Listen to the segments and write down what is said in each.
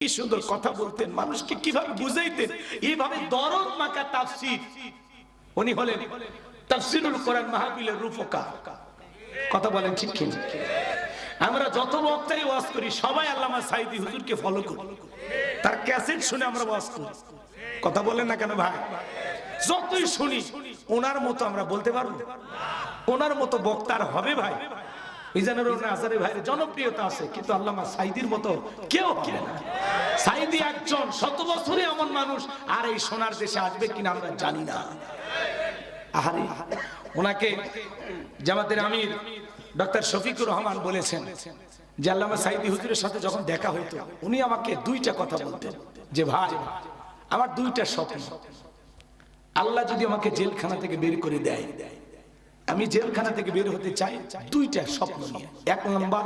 কি সুন্দর কথা বলতেন, মানুষকে কিভাবে বুঝাইতেন, এইভাবে দরদ মাখা তাফসীর। উনি হলেন তাফসীরুল কোরআন মাহফিলের রূপকার। কথা বলেন ঠিক কি? আমরা যত বক্তাই ওয়াজ করি সবাই আল্লামা সাঈদী হুজুরকে ফলো করি, তার ক্যাসেট শুনে আমরা ওয়াজ করি। কথা বলেন না কেন ভাই? যতই শুনি ওনার মতো আমরা বলতে পারবো, ওনার মতো বক্তার হবে ভাই? মিজানুর রহমান আজহারী ভাইয়ের জনপ্রিয়তা আছে, কিন্তু আল্লামা সাঈদীর মতো কেউ হবে না। সাঈদী একজন শত বছরে এমন মানুষ, আর এই সোনার দেশে আসবে কিনা আমরা জানি না। আহারে, ওনাকে জামাতের আমির ডক্টর শফিকুর রহমান বলেছেন যে আল্লামা সাঈদী হুজুরের সাথে যখন দেখা হইতো উনি আমাকে দুইটা কথা বলতেন, যে ভাই আমার দুইটা স্বপ্ন, আল্লাহ যদি আমাকে জেলখানা থেকে বের করে দেয়, আমি জেলখানা থেকে বের হতে চাই দুইটা স্বপ্ন নিয়ে। এক নম্বর,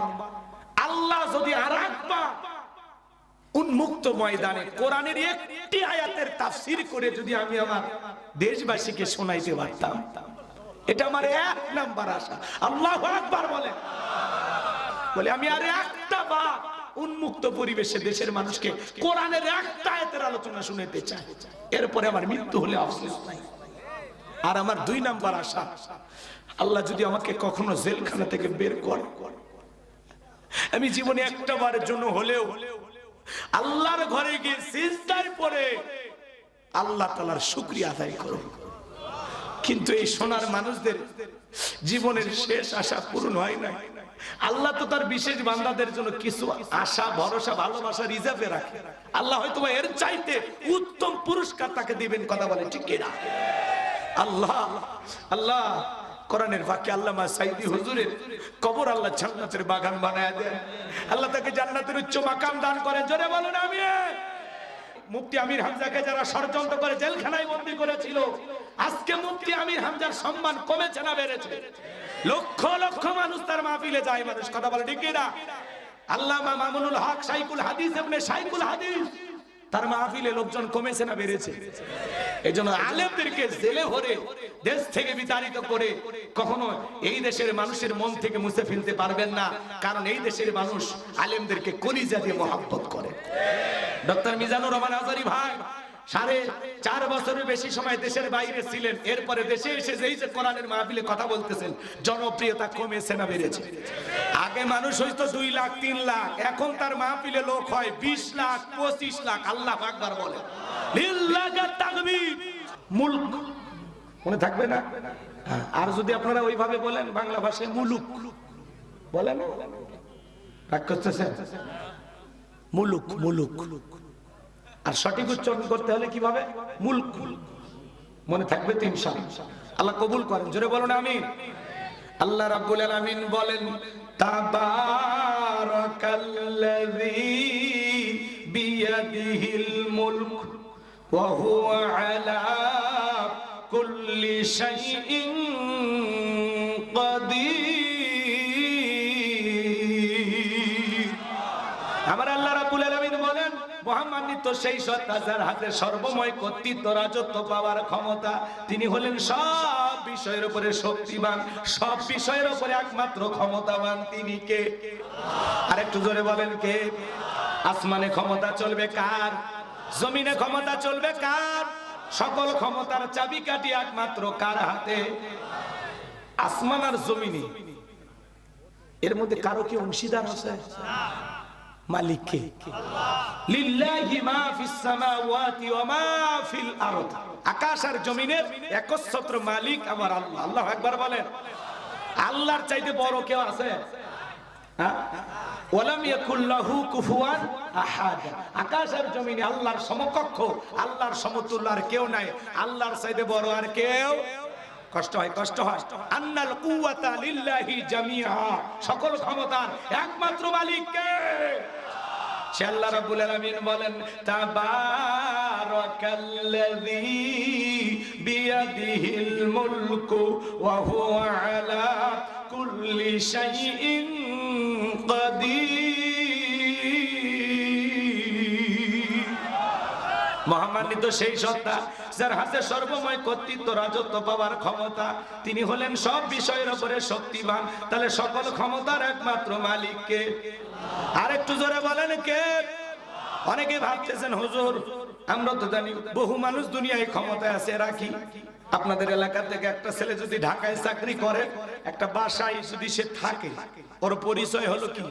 আল্লাহ যদি আরেকবার উন্মুক্ত ময়দানে কোরআনের একটি আয়াতের তাফসীর করে যদি আমি আমার দেশবাসীকে শোনাইতে পারতাম, এটা আমার এক নাম্বার আশা। আল্লাহু আকবার বলে আমি আর একটা বার উন্মুক্ত পরিবেশে দেশের মানুষকে কোরআনের একটা আয়াতের আলোচনা শুনাইতে চাই, এরপরে আমার মৃত্যু হলে আফসোস নাই। আর আমার দুই নাম্বার আশা, আল্লাহ যদি আমাকে কখনো জেলখানা থেকে বের করে, আমি জীবনে একটা বারের জন্য হলেও আল্লাহর ঘরে গিয়ে সিজদায় পড়ে আল্লাহ তাআলার শুকরিয়া আদায় করব। কিন্তু এই সোনার মানুষদের জীবনের শেষ আশা পূরণ হয় না। আল্লাহ তো তার বিশেষ বান্দাদের জন্য কিছু আশা, ভরসা, ভালোবাসা রিজার্ভে রাখে। আল্লাহ হয়তো এর চাইতে উত্তম পুরস্কার তাকে দিবেন। কথা বলে ঠিক কিনা? আল্লাহ আল্লাহ কোরআনের বাক্যে আল্লামা সাঈদী হুজুরের কবর আল্লাহ জান্নাতের বাগান বানায় দেন। আল্লাহ তাকে জান্নাতের উচ্চ মাকাম দান করেন। জোরে বলুন আমিন। মুফতি আমির হামজাকে যারা ষড়যন্ত্র করে জেলখানায় বন্দী করেছিল, আজকে মুফতি আমির হামজার সম্মান কমেছে না বেড়েছে? লক্ষ লক্ষ মানুষ তার মাহফিলে যায় মানুষ। কথা বলে ঠিক কিনা? আল্লামা মামুনুল হক শাইখুল হাদিস ইবনে শাইখুল হাদিস, তার মাহফিলে লোকজন কমেছে না বেড়েছে? এইজন্য আলেমদেরকে জেলে ভরে দেশ থেকে বিতাড়িত করে কখনো এই দেশের মানুষের মন থেকে মুছে ফেলতে পারবেন না, কারণ এই দেশের মানুষ আলেমদেরকে কলিজা দিয়ে মহব্বত করে। ডক্টর মিজানুর রহমান আজহারী ভাই 4.5 বছরের বেশি সময় দেশের বাইরে ছিলেন, এরপরে দেশে এসে যেই যে কোরআনের মাহফিলে কথা বলতেছেন, জনপ্রিয়তা কমেছে না বেড়েছে? আগে মানুষ হইতো 2 লাখ 3 লাখ, এখন তার মাহফিলে লোক হয় 20 লাখ 25 লাখ। আল্লাহু আকবার বলে, লিল্লাহি তাকবীর। মুলক মনে থাকবে না? আর যদি আপনারা ওইভাবে বলেন বাংলা ভাষায় মুলুক বলেন, রাগ করতেছেন? মুলুক মুলুক। আর সঠিক উচ্চারণ করতে হলে কিভাবে? মুলক। মনে থাকবে তো ইনশাআল্লাহ। আল্লাহ কবুল করেন। জোরে বলুন আমিন। আল্লাহ রাব্বুল আলামিন বলেন, তাবারাকাল্লাযী বিয়াদিহিল মুলক ওয়া হুয়া আলা কুল্লি শাইইন কাদির। আমার আল্লাহ রাব্বুল আলামিন বলেন, মুহাম্মদ নিত্য সেই সত্তা যার হাতে সর্বময় কর্তৃত্ব, রাজত্ব পাওয়ার ক্ষমতা। তিনি হলেন সব বিষয়ের উপরে শক্তিমান, সব বিষয়ের উপরে একমাত্র ক্ষমতাবান। তিনি কে? আরেকটু জোরে বলেন কে? আসমানে ক্ষমতা চলবে কার? জমিনে ক্ষমতা চলবে কার? সকল ক্ষমতার চাবিকাঠি একমাত্র কার হাতে? আসমান আর জমিনে, এর মধ্যে কারো কি অংশীদার আছে? মালিক কে? লিল্লাহি মা ফিস সামাওয়াতি ওয়া মা ফিল আরদ। আকাশ আর জমিনের একচ্ছত্র মালিক আমার আল্লাহ। আল্লাহু আকবার বলেন। আল্লাহর চাইতে বড় কেউ আছে? ওয়ালাম ইয়াকুল লাহু কুফুয়ান আহাদ। আকাশ আর জমিনে আল্লাহর সমকক্ষ, আল্লাহর সমতুল্য আর কেউ নাই। আল্লাহর চাইতে বড় আর কেউ? কষ্ট হয়, কষ্ট হয়। আন্নাল কুওয়াতা লিল্লাহি জামিআ। সকল ক্ষমতার একমাত্র মালিক কে? সে আল্লাহ রাব্বুল আলামিন বলেন, তাবারাকাল্লাযী বিয়াদিহিল মুলকু ওয়া হুয়া আলা কুল্লি শাইইন কাদির। মহামান্বিত সেই সত্তা যার হাতে সর্বময় কর্তৃত্ব, রাজত্ব পাওয়ার ক্ষমতা। তিনি হলেন সব বিষয়ের উপরে শক্তিমান। তাহলে সকল ক্ষমতার একমাত্র মালিক কে? আরেকটু জোরে বলেন কে? অনেকে ভাবতেছেন হুজুর আমরা তো জানি বহু মানুষ দুনিয়ায় ক্ষমতায় আছে, রাখি আপনাদের এলাকা থেকে একটা ছেলে যদি ঢাকায় চাকরি করে, একটা বাসায় যদি সে থাকে, ওর পরিচয় হলো কি?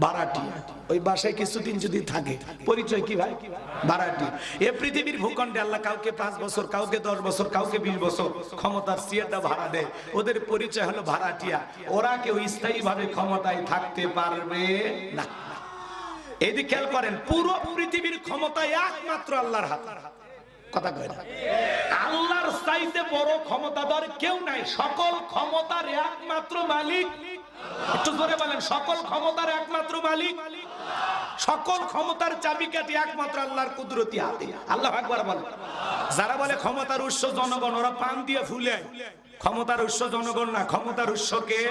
ভাড়াটিয়া। ওই বাসায় কিছুদিন যদি থাকে, পরিচয় কি ভাই? ভাড়াটিয়া। এ পৃথিবীর ভূখণ্ডে আল্লাহ কাউকে 5 বছর, কাউকে 10 বছর, কাউকে 20 বছর ক্ষমতার চেয়ারটা ভাড়া দেয়, ওদের পরিচয় হলো ভাড়াটিয়া। ওরা কেউ স্থায়ী ভাবে ক্ষমতায় থাকতে পারবে না। এদিকে খেয়াল করেন, পুরো পৃথিবীর ক্ষমতা একমাত্র আল্লাহর হাতে। কথা কয় না? আল্লাহর চাইতে বড় ক্ষমতাধর কেউ নাই। সকল ক্ষমতার একমাত্র মালিক, একটু জোরে বলেন, সকল ক্ষমতার একমাত্র মালিক, সকল ক্ষমতার চাবিকাঠি একমাত্র আল্লাহর কুদরতি হাতে। আল্লাহু আকবার বলেন। যারা বলে ক্ষমতার উৎস জনগণ, ওরা পান দিয়ে ফুলে। ক্ষমতার উৎস জনগণ না, ক্ষমতার উৎস কে?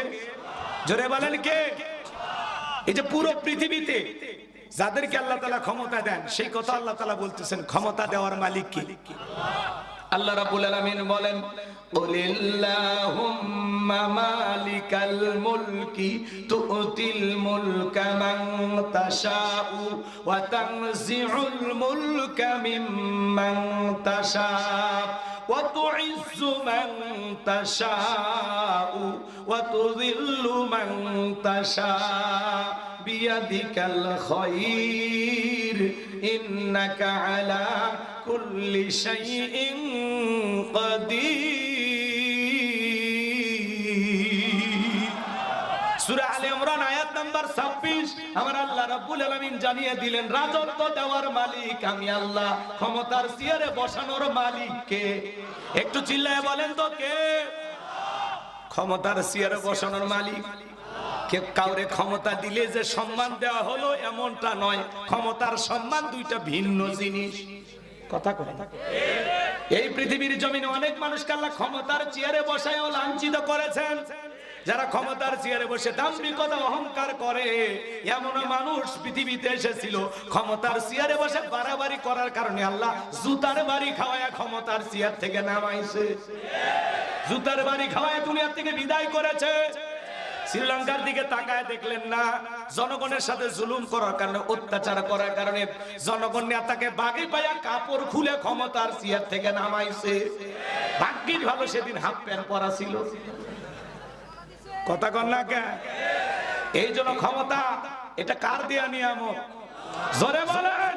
জোরে বলেন কে? এই যে পুরো পৃথিবীতে যাদেরকে আল্লাহ তাআলা ক্ষমতা দেন, সেই কথা আল্লাহ তাআলা বলতেছেন, ক্ষমতা দেওয়ার মালিক কে? আল্লাহ রাব্বুল আলামিন বলেন, কুলিল্লাহুম্মা মালিকাল মুলকি তুতিল মুলকা মান তাশাউ ওয়া তানজিউল মুলকা মিম্মান তাশাউ ওয়া তুইজ্জু মান তাশাউ ওয়া তুযিল্লু মান তাশাউ বিয়াদিকাল খায়র ইন্নাকা আলা কুল্লি শাইইন কাদির। সূরা আলে ইমরান আয়াত নাম্বার 26। আমার আল্লাহ রাব্বুল আলামিন জানিয়ে দিলেন, রাজত্ব দেওয়ার মালিক আমি আল্লাহ, ক্ষমতার চেয়ারে বসানোর মালিক কে? একটু চিল্লায়ে বলেন তো কে? ক্ষমতার চেয়ারে বসানোর মালিক। কে কাউরে ক্ষমতা দিলে যে সম্মান দেওয়া হলো এমনটা নয়। ক্ষমতার সম্মান দুইটা ভিন্ন জিনিস। কথা কয় না? এই পৃথিবীর জমিনে অনেক মানুষকে আল্লাহ ক্ষমতার চেয়ারে বসায়ও লাঞ্ছিত করেছেন। যারা ক্ষমতার চেয়ারে বসে দাম্ভিকতা অহংকার করে, এমন মানুষ পৃথিবীতে এসেছিল, ক্ষমতার চেয়ারে বসে বাড়াবাড়ি করার কারণে আল্লাহ জুতার বাড়ি খাওয়ায় ক্ষমতার চেয়ার থেকে নামাইছে। জুতার বাড়ি খাওয়ায় দুনিয়া থেকে বিদায় করেছে। শ্রীলঙ্কার দিকে তাকায় দেখলেন না? জনগণের সাথে জুলুম করার কারণে, অত্যাচার করার কারণে জনগণ নেতাকে বাগে পায়া কাপড় খুলে ক্ষমতার চেয়ার থেকে নামাইছে। ভাগ্যিস ভালো সেদিন হাফ প্যান্ট পরা ছিল। কথা কন না কে? এই জন্য ক্ষমতা এটা কার দেয়া নিয়ামত? জোরে বলেন।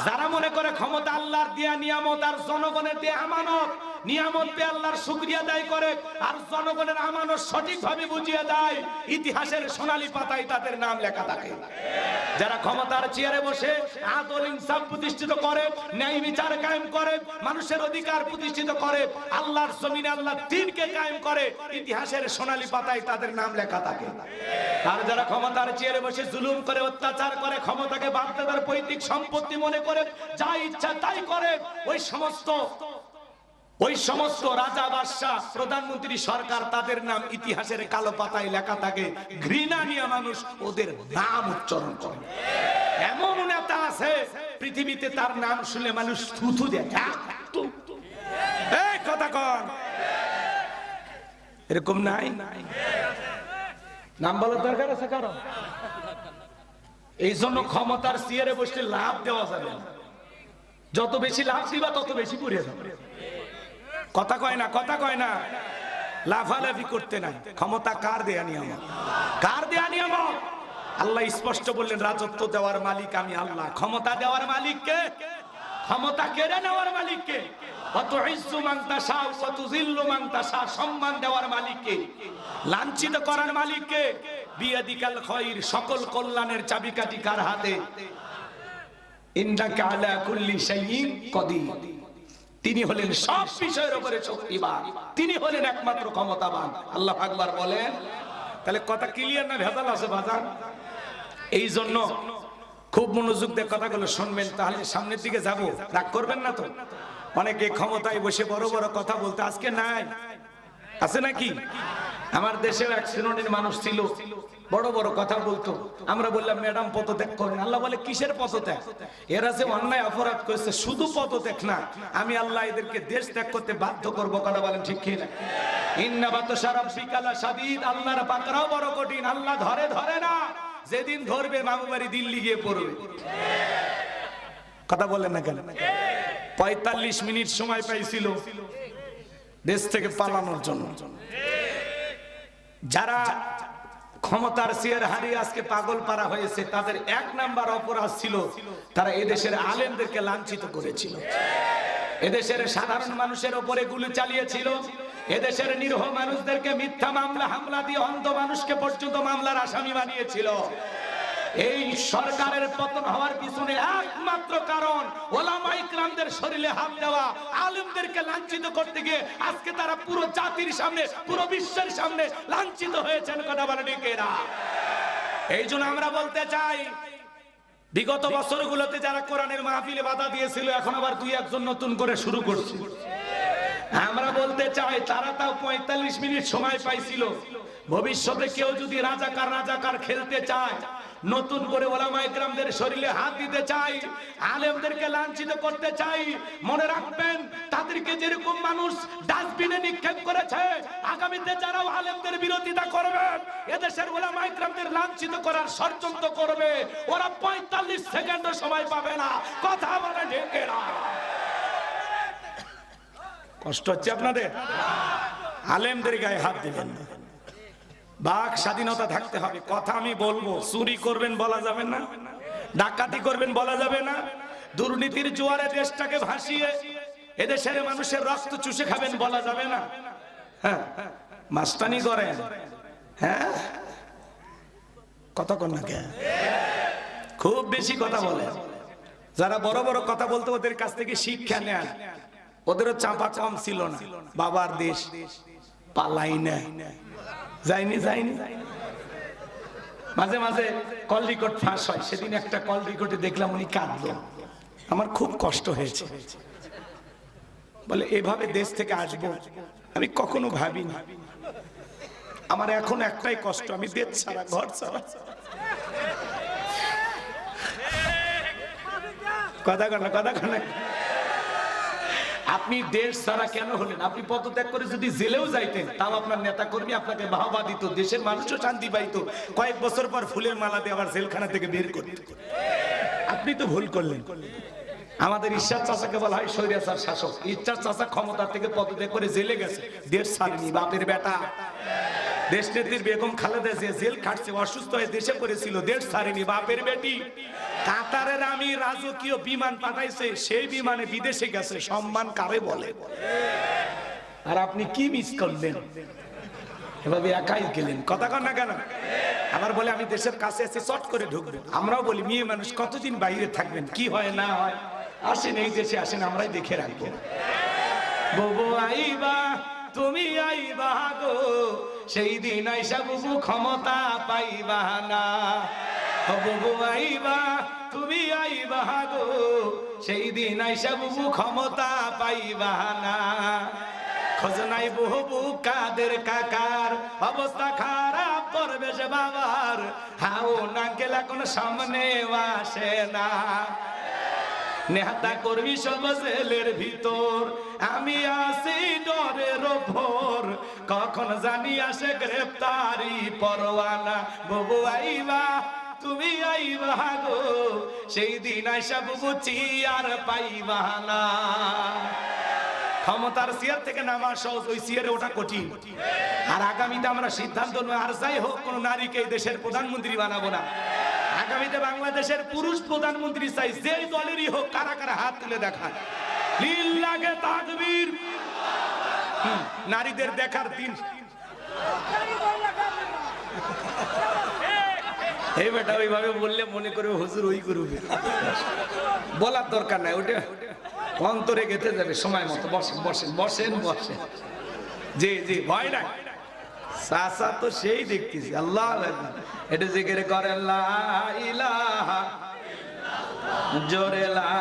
যারা মনে করে ক্ষমতা আল্লাহর দেয়া নিয়ামত আর জনগণের দেয়া আমানত, নিয়ামত পেয়ে আল্লাহর শুকরিয়া আদায় করে আর জনগণের আমানত সঠিকভাবে বুঝিয়ে দেয়, ইতিহাসের সোনালী পাতায় তাদের নাম লেখা থাকে। যারা ক্ষমতার চেয়ারে বসে আদল ইনসাফ প্রতিষ্ঠিত করে, ন্যায় বিচার কায়েম করে, মানুষের অধিকার প্রতিষ্ঠিত করে, আল্লাহর জমিনে আল্লাহর দ্বীনকে কায়েম করে, ইতিহাসের সোনালী পাতায় তাদের নাম লেখা থাকে। আর যারা ক্ষমতার চেয়ারে বসে জুলুম করে, অত্যাচার করে, ক্ষমতাকে বাগদাদার পৈতৃক সম্পত্তি মনে করে যা ইচ্ছা তাই করে, ওই সমস্ত রাজা বাদশাহ প্রধানমন্ত্রী সরকার, তাদের নাম ইতিহাসের কালো পাতায় লেখা থাকে। ঘৃণা নিয়ে মানুষ ওদের নাম উচ্চারণ করে। এমন নেতা আছে পৃথিবীতে, তার নাম শুনলে মানুষ থুথু দেয়। এই কথা কন, এরকম নাই? নাম বলার দরকার আছে কারো? এই জন্য ক্ষমতার চেয়ারে বসলে লাভ দেওয়া যাবে না। যত বেশি লাভ দিবা তত বেশি পড়ে যাবে। কথা কয় না? কথা কয় না? লাফালাফি করতে নাই। ক্ষমতা কার দেয়া নিয়ামত? কার দেয়া নিয়ামত? আল্লাহ স্পষ্ট বললেন, রাজত্ব দেওয়ার মালিক আমি আল্লাহ। ক্ষমতা দেওয়ার মালিক কে? ক্ষমতা কেড়ে নেওয়ার মালিক কে? ওয়াতুইজ্জু মান তাশা ওয়া তুযিল্লু মান তাশা, সম্মান দেওয়ার মালিক কে? লাঞ্ছিত করার মালিক কে? বিয়াদিকাল খায়র, সকল কল্যাণের চাবিকাঠি কার হাতে? ইন্নাকা আলা কুল্লি শাইইন কাদির। তিনি হলেন সব বিষয়ের উপরে শক্তিমান, তিনি হলেন একমাত্র ক্ষমতাবান। আল্লাহু আকবার বলেন। তাহলে কথা ক্লিয়ার না ভেজাল আছে বাজার? এই জন্য খুব মনোযোগ দিয়ে কথাগুলো শুনবেন, তাহলে সামনের দিকে যাব। রাগ করবেন না তো? অনেকে ক্ষমতায় বসে বড় বড় কথা বলতে আজকে নাই, আছে নাকি? আমার দেশেও এক শ্রেণীর মানুষ ছিল, বড় বড় কথা বলতো। আমরা বললাম ম্যাডাম পদত্যাগ করেন। আল্লাহ বলে কিসের পদত্যাগ? এরা যে অন্যায় অপরাধ করেছে, শুধু পদত্যাগ না, আমি আল্লাহ এদেরকে দেশ ত্যাগ করতে বাধ্য করবো। কথা বলেন ঠিক কিনা? ইন্না বাতশা রাব্বিকা লাশাদীদ, আল্লাহর পাকড়াও বড় কঠিন। আল্লাহ ধরে না, যেদিন ধরবে মামু বাড়ি দিল্লি গিয়ে পড়বে। কথা বলেন না কেন? 45 মিনিট সময় পাইছিল দেশ থেকে পালানোর জন্য। যারা ক্ষমতার চেয়ার হারিয়ে আজকে পাগল পারা হয়েছে, তাদের 1 নাম্বার অপরাধ ছিল তারা এদেশের আলেমদেরকে লাঞ্ছিত করেছিল, এদেশের সাধারণ মানুষের উপরে গুলি চালিয়েছিল, এদেশের নিরীহ মানুষদেরকে মিথ্যা মামলা হামলা দিয়ে অন্ধ মানুষকে পর্যন্ত মামলার আসামি বানিয়েছিল। এই সরকারের পতন হওয়ার পিছনে একমাত্র কারণ ওলামায়ে ইকরামদের শরীরে হাত দেওয়া, আলেমদেরকে লাঞ্ছিত করতে গিয়ে আজকে তারা পুরো জাতির সামনে, পুরো বিশ্বের সামনে লাঞ্ছিত হয়েছেন। কথা বলেন ঠিক না? এই জন্য আমরা বলতে চাই, বিগত বছরগুলোতে যারা কোরআনের মাহফিলে বাধা দিয়েছিল, এখন আবার 2-1 জন নতুন করে শুরু করছে। আমরা বলতে চাই, তারা তাও 45 মিনিট সময় পাইছিল। ভবিষ্যতে কেউ যদি রাজাকার খেলতে চায়, নতুন করে ওলামায়ে ইকরামদের শরীরে হাত দিতে চাই, আলেমদেরকে লাঞ্ছিত করতে চাই, মনে রাখবেন তাদেরকে যেরকম মানুষ ডাস্টবিনে নিক্ষেপ করেছে, আগামীতে যারা আলেমদের বিরোধিতা করবেন, এদেশের ওলামায়ে ইকরামদের লাঞ্ছিত করার ষড়যন্ত্র করবে, ওরা 45 সেকেন্ডও সময় পাবে না। কথা বলে ঠিক না? কষ্ট হচ্ছে আপনাদের? আলেমদের গায়ে হাত দিবেন না। বাক স্বাধীনতা থাকতে হবে। কথা আমি বলবো, চুরি করবেন বলা যাবে না, ডাকাতি করবেন বলা যাবে না, দুর্নীতির জোয়ারে দেশটাকে ভাসিয়ে এদেশের মানুষের রক্ত চুষে খাবেন বলা যাবে না। হ্যাঁ, মাস্তানি করেন, হ্যাঁ, কথা কন না কে? খুব বেশি কথা বলে। যারা বড় বড় কথা বলতো ওদের কাছ থেকে শিক্ষা নেন। ওদেরও চাপা কম ছিল না। বাবার দেশ পালাই না, যায়নি। মাঝে মাঝে কল রেকর্ড ফাঁস হয়। সেদিন একটা কল রেকর্ডে দেখলাম উনি কাঁদলো, আমার খুব কষ্ট হয়েছে। বলে এভাবে দেশ থেকে আসবো আমি কখনো ভাবিনি। আমার এখন একটাই কষ্ট, আমি দেশ ছাড়া, ঘর ছাড়া। কথা কনা আপনি দেশ ছাড়া কেন হলেন? আপনি পদত্যাগ করে যদি জেলেও যাইতেন, তাও আপনার নেতা কর্মী আপনাকে বাহবা দিত, দেশের মানুষও শান্তি পাইতো। কয়েক বছর পর ফুলের মালা দিয়ে আবার জেলখানা থেকে বের করত। আপনি তো ভুল করলেন। আমাদের ঈশ্বর চাচাকে বলা হয় স্বৈরাচার শাসক। ঈশ্বর চাচা ক্ষমতা থেকে পদত্যাগ করে জেলে গেছে, দেশ ছাড়েনি। বাপের বেটা দেশ নেত্রী বেগম খালেদা জিয়া জেল খাটছে, অসুস্থ হয়ে দেশে পড়েছিল, দেশ ছাড়েনি। বাপের বেটি কাতারের আমি রাজকীয় বিমান পাঠাইছে, সেই বিমানে বিদেশে গেছে। সম্মান কারে বলে? আর আপনি কি মিস করলেন? এভাবে একাই গেলেন। কথা কন না কেন? আবার বলে আমি দেশের কাছে এসে চট করে ঢুকবো। আমরাও বলি মেয়ে মানুষ কতদিন বাইরে থাকবেন, কি হয় না হয়, আসেন এই দেশে আসেন, আমরাই দেখে রাখবো। বউ আইবা তুমি আইবা গো, সেই দিন আইসা বুবু ক্ষমতা পাইবা না। বউ আইবা তুমি আইবা গো, সেই দিন আইসা বুবু ক্ষমতা পাইবা না। খোঁজ নাই বহু কাদের কাকার, অবস্থা খারাপ করবে সে বাবার, হাও না গেলা কোন সামনে আসে না। নেহাতা করবি সব জেলের ভিতর, আমি আসি ডরের ওপর, কখন জানি আসে গ্রেফতারি পরোয়ানা। বউ আইবা তুমি আইবা গো, সেই দিন আইসা বুবু চিয়ার পাইবা না। ক্ষমতার চেয়ার থেকে নামা সহজ, ওই চেয়ারে ওঠা কঠিন। আর আগামীতে আমরা সিদ্ধান্ত নেব, আর যাই হোক কোন নারীকে এই দেশের প্রধানমন্ত্রী বানাবো না। আগামীতে বাংলাদেশের পুরুষ প্রধানমন্ত্রী চাই, যেই দলেরই হোক। কারা কারা হাত তুলে দেখান? লিল্লাহে তাকবীর। নারীদের দেখার দিন। এই বেটা ওইভাবে বললে মনে করে হুজুর ওই করবে, বলার দরকার নাই। ওটা অন্তরে গেঁথে যাবে সময় মতো। বসেন বসেন বসেন বসেন। জি জি, ভয় নাই। চাচা তো সেই দেখতেছি। আল্লাহ এটা জিকির করেন, লা ইলাহা ইল্লাল্লাহ, জোরে লা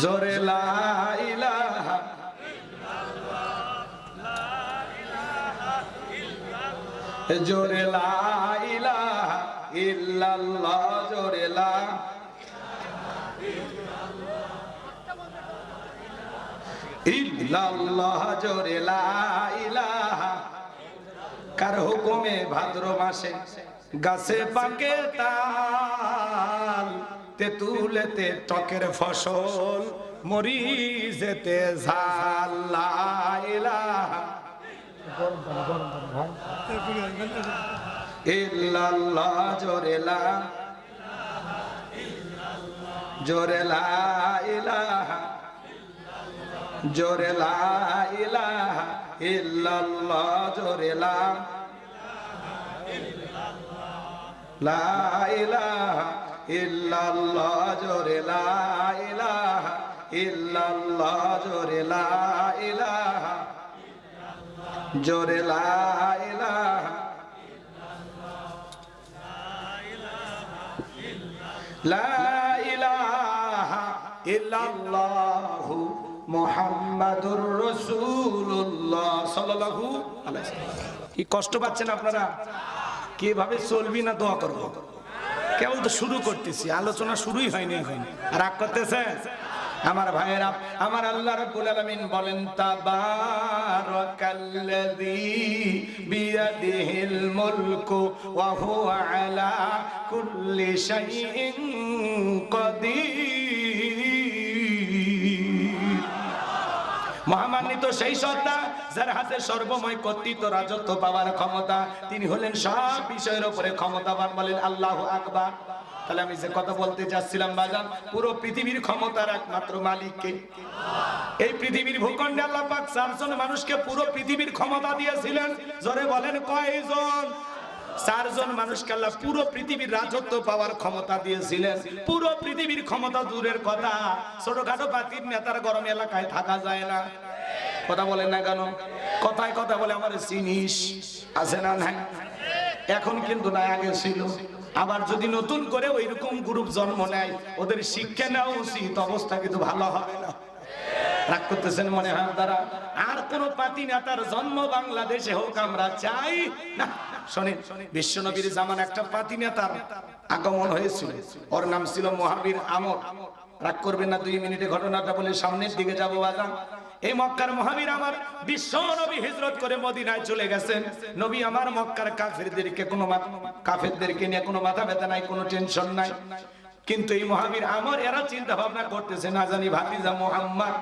জোরে লা ইলাহা ইল্লাল্লাহ, জোরে লা ইলাহা ইল্লাল্লাহ, জোরে লা ইল্লাল্লাহ, জোরে লা ইলাহা কার হুকুমে ভাদ্র মাসে গাছে পাকে তাল, তেঁতুলেতে টকের ফসল, মরিচেতে ঝাল। লা ইলাহা ইল্লাল্লাহ, জোরে লা, জোরে লা ইলাহা, জোরে লা ইলাহা ইল্লাল্লাহ, জোরে লা, লা ইলাহা ইল্লাল্লাহ, জোরে লা ইলাহা ইল্লাল্লাহ, জোরে লা ইলাহা, জোরে লা ইলাহা, লা ইলাহা ইল্লাল্লাহু মুহাম্মাদুর রাসূলুল্লাহ সাল্লাল্লাহু আলাইহি ওয়াসাল্লাম। কি কষ্ট পাচ্ছেন আপনারা? কিভাবে চলবি না দোয়া করব? কেবল তো শুরু করতেছি, আলোচনা শুরুই হয়নি এখন। রাগ করতেছেন আমার ভাইয়েরা? আমার আল্লাহ রাব্বুল আলামিন বলেন, তাবারাকাল্লাযী বিয়াদিহিল মুলকু ওয়া হুয়া আলা কুল্লি শাইইন কাদির। মহামান্বিত সেই সত্তা যার হাতে সর্বময় কর্তৃত্ব, রাজত্ব পাওয়ার ক্ষমতা, তিনি হলেন সব বিষয়ের উপরে ক্ষমতাবান। বলেন আল্লাহু আকবার। তাহলে আমি যে কথা বলতে যাচ্ছিলাম বাজান, পুরো পৃথিবীর ক্ষমতার একমাত্র মালিক কে? এই পৃথিবীর ভূখণ্ডে আল্লাহ পাক 4 জন মানুষকে পুরো পৃথিবীর ক্ষমতা দিয়েছিলেন। জোরে বলেন কয়জন? 4 জন মানুষকে আল্লাহ পুরো পৃথিবীর রাজত্ব পাওয়ার ক্ষমতা দিয়েছিলেন। পুরো পৃথিবীর ক্ষমতা দূরের কথা, ছোটখাটো পাতির নেতার গরম এলাকায় থাকা যায় না। কথা বলেন না কেন? কথায় কথা বলে আমার চিনিস আছে না নাই? এখন কিন্তু না, আগে ছিল। আবার যদি নতুন করে ওইরকম গ্রুপ জন্ম নেয়, ওদের শিক্ষা নেওয়া উচিত, অবস্থা কিন্তু ভালো হবে না। রাগ করতেছেন মনে হয় আপনারা? আর কোন পাতি নেতার জন্ম বাংলাদেশে হোক আমরা চাই না। শোনেন, বিশ্বনবীর জামান একটা পাতি নেতার আগমন হয়েছিল, ওর নাম ছিল মহাবীর আমর। রাগ করবেন না, 2 মিনিটে ঘটনাটা বলে সামনের দিকে যাবো বাজান। এই মক্কার মহাবীর আমার বিশ্ব নবী হিজরত করে মদিনায় চলে গেছেন। নবী আমার মক্কার কাফেরদেরকে নিয়ে কোনো মাথা ব্যথা নাই, কোনো টেনশন নাই। কিন্তু এই মহাবীর আমর এরা চিন্তা ভাবনা করতেছে, না জানি ভাতিজা মুহাম্মদ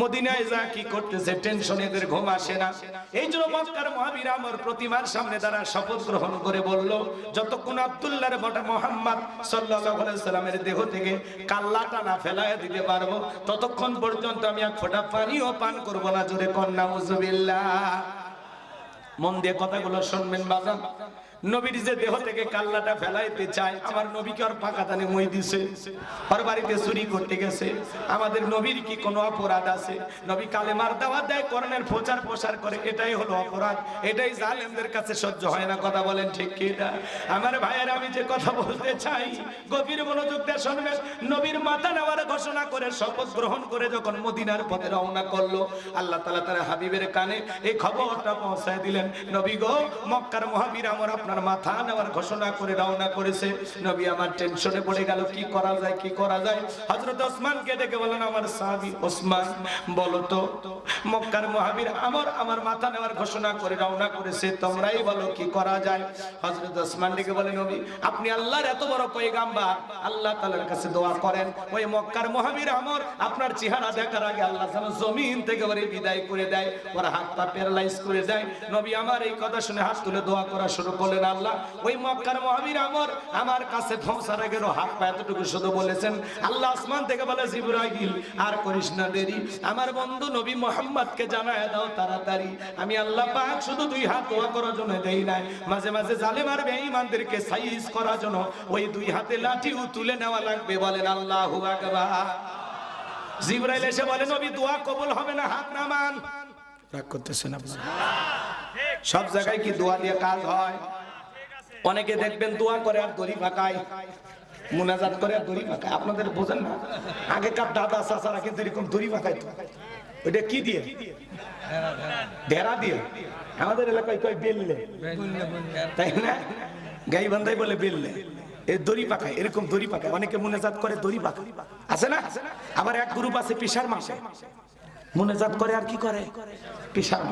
মদিনায় যা কি করতেছে, টেনশনে এদের ঘুম আসে না। এই জন্য মক্কার মহাবীর আমর প্রতিমার সামনে দ্বারা শপথ গ্রহণ করে বলল, যতক্ষণ আব্দুল্লাহর বটা মুহাম্মদ সাল্লাল্লাহু আলাইহি সাল্লামের দেহ থেকে কাল্লাটা না ফেলায় দিতে পারবো, ততক্ষণ পর্যন্ত আমি এক ফোঁটা পানিও পান করব না। জোরে কর নাউযুবিল্লাহ। মন দিয়ে কথাগুলো শুনবেন বাজান। নবীর যে দেহ থেকে কাল্লাটা ফেলাইতে চায়, আমার নবীকে আর পাকাতানে মই দিছে, আর বাড়িতে চুরি করতে গেছে। আমাদের নবীর কি কোনো অপরাধ আছে? নবী কালেমার দাওয়াত দেয়, কোরআনের প্রচার প্রসার করে, এটাই হলো অপরাধ। এটাই জালেমদের কাছে সহ্য হয় না। কথা বলেন ঠিক কি না? আমার ভাইয়ের, আমি যে কথা বলতে চাই গভীর মনোযোগ দিয়ে শুনবেন। নবীর মাথা নেওয়ার ঘোষণা করে শপথ গ্রহণ করে যখন মদিনার পথে রওনা করলো, আল্লাহ তাআলা তার হাবিবের কানে এই খবরটা পৌঁছায় দিলেন, নবী গো, মক্কার মহাবীর আমর আপনার মাথা নেওয়ার ঘোষণা করে রওনা করেছে। নবী আমার টেনশনে পড়ে গেল, কি করা যায়, কি করা যায়। হযরত ওসমানকে ডেকে বলেন, আমার সাহাবী ওসমান, বলো তো, মক্কার মহাবীর আমর আমার মাথা নেওয়ার ঘোষণা করে রওনা করেছে, তোমরাই বলো কি করা যায়। হযরত ওসমান ডেকে বলেন, নবী আপনি আল্লাহর এত বড় পয়গাম্বার, আল্লাহ তাআলার কাছে দোয়া করেন, ওই মক্কার মহাবীর আমর আপনার চেহারা দেখার আগে আল্লাহ যেন জমিন থেকে ওরে বিদায় করে দেয়, ওর হাত পা প্যারালাইজ করে দেয়। নবী আমার এই কথা শুনে হাত তুলে দোয়া করা শুরু করলেন। আল্লাহ ওই মক্কার মহাবীর আমর আমার কাছে পৌঁছার আগে হাত পা এতটুকু শুধু বলেছেন, আল্লাহ আসমান থেকে বলে, জিবরাইল আর করিস না দেরি, আমার বন্ধু নবী মুহাম্মদকে জানায় দাও তাড়াতাড়ি। আমি আল্লাহ পাক শুধু 2 হাত দোয়া করার জন্য দেই নাই, মাঝে মাঝে জালেম আর বেঈমানদেরকে সাইজ করার জন্য ওই 2 হাতে লাঠিও তুলে নেওয়া লাগবে। বলেন আল্লাহু আকবার। জিবরাইল এসে বলে, নবী দোয়া কবুল হবে না, হাত নামান। রাগ করতেছেন আপনারা? সব জায়গায় কি দোয়া দিয়ে কাজ হয়? অনেকে দেখবেন দোয়া করে আর দড়ি পাকায়, মুনাজাত করে আর দড়ি পাকায়। আপনাদের বোঝেন না, আগেকার দাদা চাচারা কিন্তু এরকম দড়ি পাকাইতো। ওইটা কি দিয়ে? ঢেরা দিয়ে। আমাদের এলাকায় কয় বেললে, তাই না? গাইবান্ধাই বলে বেললে। এই দড়ি পাকায়, এরকম দড়ি পাকায়। অনেকে মুনাজাত করে দড়ি পাকায়, আছে না? আবার এক গ্রুপ আছে পিসার মাসে, মুনাজাত করে আর কি করে, পেশাব।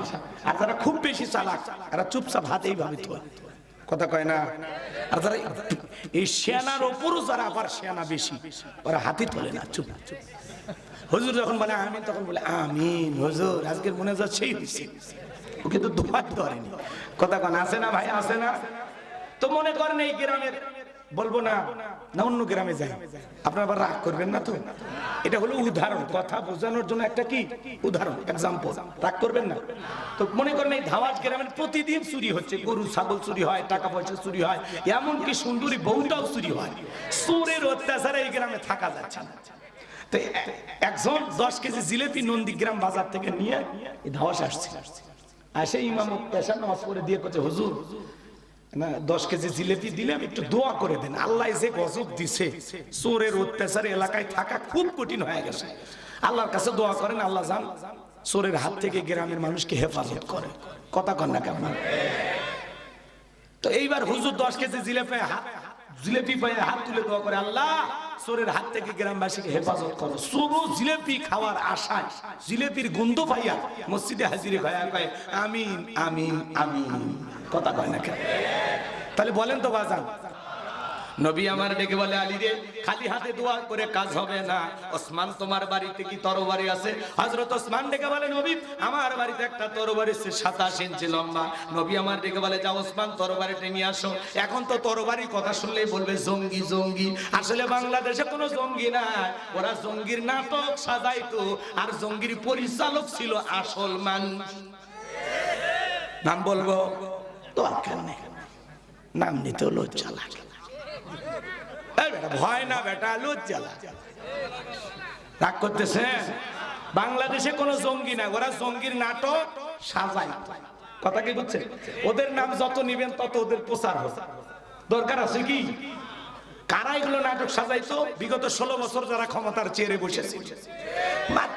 আর যারা খুব বেশি চালাক এরা চুপচাপ হাতে এইভাবে তোলে, কথা কয় না। আর যারা এই সেনার ওপরও যারা আবার সেনা বেশি, ওরা হাতে তোলে না, চুপ চুপ। হুজুর যখন বলে আমিন তখন বলে আমিন। হুজুর আজকের মুনাজাত সেই হয়েছে, ও কিন্তু দোয়া ধরেনি, কথা কন আছে না ভাই, আছে না? তো মনে করেন এই গ্রামের বলবো না, না অন্য গ্রামে যাই, আপনারা আবার রাগ করবেন না তো? এটা হলো উদাহরণ, কথা বোঝানোর জন্য একটা কি উদাহরণ, এক্সাম্পল, রাগ করবেন না তো। মনে করেন এই ধাওয়াজ গ্রামের প্রতিদিন চুরি হচ্ছে, গরু ছাগল চুরি হয়, টাকা পয়সা চুরি হয়, এমনকি সুন্দরী বউটাও চুরি হয়। চোরের অত্যাচারে এই গ্রামে থাকা যাচ্ছে না। তো একজন 10 কেজি জিলেপি নন্দীগ্রাম বাজার থেকে নিয়ে এই ধাওয়াজ আসছে, আসে ইমাম পেশার নামাজ পড়ে দিয়ে করছে, হুজুর না 10 কেজি জিলেপি দিলাম, একটু দোয়া করে দেন, আল্লাহ যে গজব দিছে, চোরের অত্যাচারে এলাকায় থাকা খুব কঠিন হয়ে গেছে, আল্লাহর কাছে দোয়া করেন, আল্লাহ জান চোরের হাত থেকে গ্রামের মানুষকে হেফাজত করে, কথা কন না কেমন? তো এইবার হুজুর 10 কেজি জিলেপি পায়ে হাত তুলে দোয়া করে, আল্লাহ চোরের হাত থেকে গ্রামবাসীকে হেফাজত করো। চোরও জিলেপি খাওয়ার আশায়, জিলেপির গন্ধ পাইয়া মসজিদে হাজিরে কয় আমিন আমিন আমিন, কথা কয় না কেন? তাহলে বলেন তো বাজান, নবী আমার ডেকে বলে আলী রে, খালি হাতে দোয়া করে কাজ হবে না। ওসমান তোমার বাড়িতে কি তরবারি আছে? হযরত ওসমান ডেকে বলে নবী আমার বাড়িতে একটা তরবারি আছে 27 ইঞ্চি লম্বা। নবী আমার ডেকে বলে যাও ওসমান তরবারিটা নিয়ে আসো। এখন তো তরবারির কথা শুনলেই বলবে জঙ্গি জঙ্গি, আসলে বাংলাদেশে কোনো জঙ্গি না, ওরা জঙ্গির নাটক সাজাইতো, আর জঙ্গির পরিচালক ছিল আসল মানুষ। নাম বলবো দরকার নেই, নাম নিতে লজ্জা লাগে, ভয় না বেটা, লজ্জা লাগে, রাগ করতেছে। বাংলাদেশে কোন জঙ্গি না, ওরা জঙ্গির নাটক সাজায়, কথা কি বুঝছে? ওদের নাম যত নিবেন তত ওদের প্রচার হবে, দরকার আছে কি? কারা এগুলো নাটক সাজাইতো? বিগত 16 বছর যারা ক্ষমতার চেয়ারে বসেছে,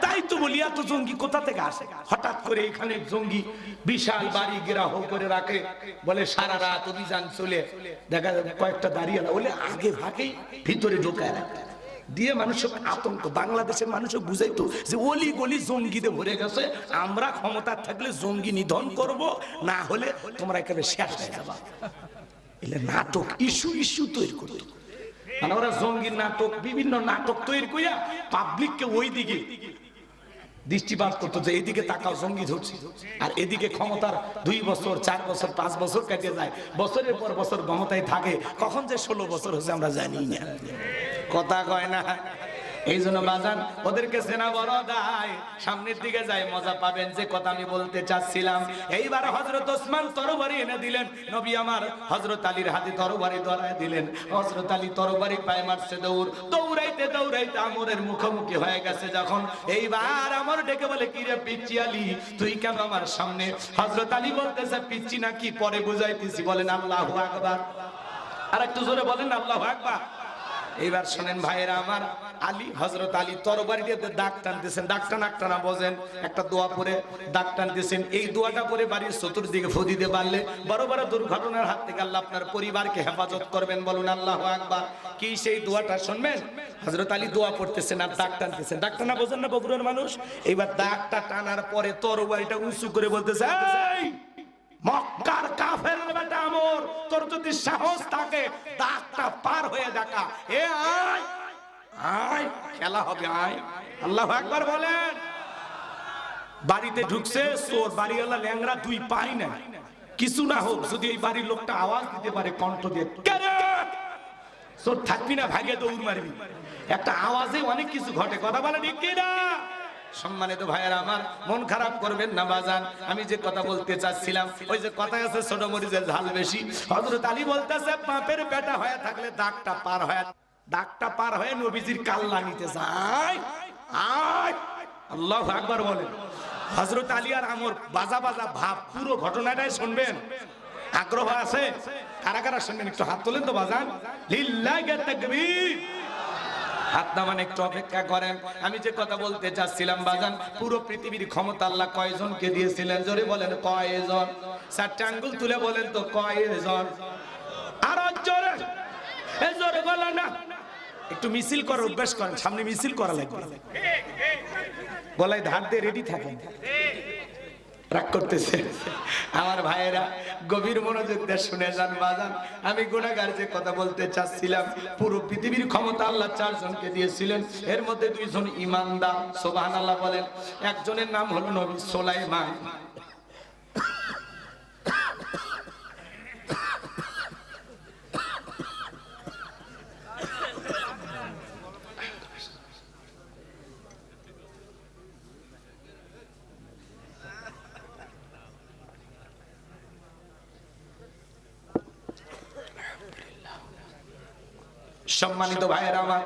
তাই তো বলি এত জঙ্গি কোথা থেকে আসে? হঠাৎ করে এখানে জঙ্গি বিশাল বাড়ি ঘেরাও করে রাখে, বলে সারা রাত অভিযান চলে, দেখা যায় কয়েকটা দাঁড়িয়ে বলে আগে ভাগেই ভিতরে ঢোকায় রাখে দিয়ে মানুষের আতঙ্ক। বাংলাদেশের মানুষও বুঝাইতো যে অলি গলি জঙ্গিতে ভরে গেছে, আমরা ক্ষমতা থাকলে জঙ্গি নিধন করব, না হলে তোমরা একেবারে শেষ হয়ে যাবা। এলে নাটক ইস্যু তৈরি করতো, মানে ওরা জঙ্গির নাটক, বিভিন্ন নাটক তৈরি করিয়া পাবলিককে ওই দিকে দৃষ্টিপাত করতো যে এইদিকে তাকাও জঙ্গি ধরছে, আর এদিকে ক্ষমতার 2 বছর 4 বছর 5 বছর কেটে যায়, বছরের পর বছর ক্ষমতায় থাকে, কখন যে 16 বছর হচ্ছে আমরা জানি না, কথা কয় না। এই জন্য বাজান ওদেরকে সেনা বড় দায়, সামনের দিকে যায় মজা পাবেন, যে কথা আমি বলতে চাচ্ছিলাম। এইবার হযরত ওসমান তরবারি এনে দিলেন, নবী আমার হযরত আলীর হাতে তরবারি ধরায় দিলেন। হযরত আলী তরবারি পায়ে মারছে দৌড়, দৌড়াইতে দৌড়াইতে আমরের মুখোমুখি হয়ে গেছে যখন, এইবার আমর ডেকে বলে কি রে পিচ্চি আলী, তুই কেন আমার সামনে? হযরত আলী বলতেছে পিচ্চি নাকি পরে বুঝাইতেছি, বলেন আল্লাহু আকবার, আর একটু জোরে বলেন আল্লাহু আকবার। এইবার শুনেন ভাইরা আমার, আলী হযরত আলী তরবারি দিয়ে দাগ টানতেছেন, দাগ টানা বোঝেন, একটা দোয়া পড়ে দাগ টানতেছেন। এই দোয়াটা পড়ে বাড়ির চতুর্দিকে ফু দিতে পারলে বড় বড় দুর্ঘটনার হাত থেকে আল্লাহ আপনার পরিবারকে হেফাজত করবেন, বলুন আল্লাহু আকবার। কি সেই দোয়াটা শুনবেন? হযরত আলী দোয়া পড়তেছেন আর দাগ টানতেছেন, দাগ টানা বোঝেন না বগুড়ার মানুষ? এইবার দাগটা টানার পরে তরবারিটা উঁচু করে বলতেছে, এই মক্কার কাফের বেটা আমর, তোর যদি সাহস থাকে দাগটা পার হয়ে দেখা, এ আয় আয়, খেলা হবে, আয়। আল্লাহু আকবার বলেন। বাড়িতে ঢুকছে চোর, বাড়িওয়ালা ল্যাংরা 2 পাই না, কিছু না হোক যদি এই বাড়ির লোকটা আওয়াজ দিতে পারে কণ্ঠ দিয়ে, চোর থাকবি না, ভাগে দৌড় মারবি, একটা আওয়াজে অনেক কিছু ঘটে, কথা বলে ঠিক কি না? সম্মানিত ভাইয়েরা আমার, মন খারাপ করবেন না বাজান, আমি যে কথা বলতে চাচ্ছিলাম, ওই যে কথা আছে ছোট মরিচের ঝাল বেশি। হযরত আলী বলতেছে বাপের বেটা হয়ে থাকলে দাগটা পার হয়ে নবীজির কাল্লা নিতে যায়, আয়। আল্লাহু আকবার বলেন। হযরত আলী আর আমর বাজা ভাব, পুরো ঘটনাটাই শুনবেন, আগ্রহ আছে? কারা কারা শুনবেন একটু হাত তোলেন তো বাজান, লিল্লাহি তাকবীর। হাত নামান, একটু অপেক্ষা করেন। আমি যে কথা বলতে চাচ্ছিলাম বাজান, পুরো পৃথিবীর ক্ষমতা আল্লাহ কয়জনকে দিয়েছিলেন? জোরে বলেন কয়জন? 4টা আঙ্গুল তুলে বলেন তো কয়জন? আর জোরে, এই জোরে বলেন না, একটু মিছিল করার অভ্যাস করেন, সামনে মিছিল করা লাগবে। গলায় ধার দিয়ে রেডি থাকেন। রাগ করতেছে আমার ভাইয়েরা, গভীর মনোযোগ দিয়ে শুনে যান বাজান। আমি গুনাহগার যে কথা বলতে চাচ্ছিলাম, পুরো পৃথিবীর ক্ষমতা আল্লাহ 4 জনকে দিয়েছিলেন, এর মধ্যে 2 জন ঈমানদার, সুবহানাল্লাহ বলেন। একজনের নাম হলো নবী সুলাইমান। সম্মানিত ভাইয়েরা আমার,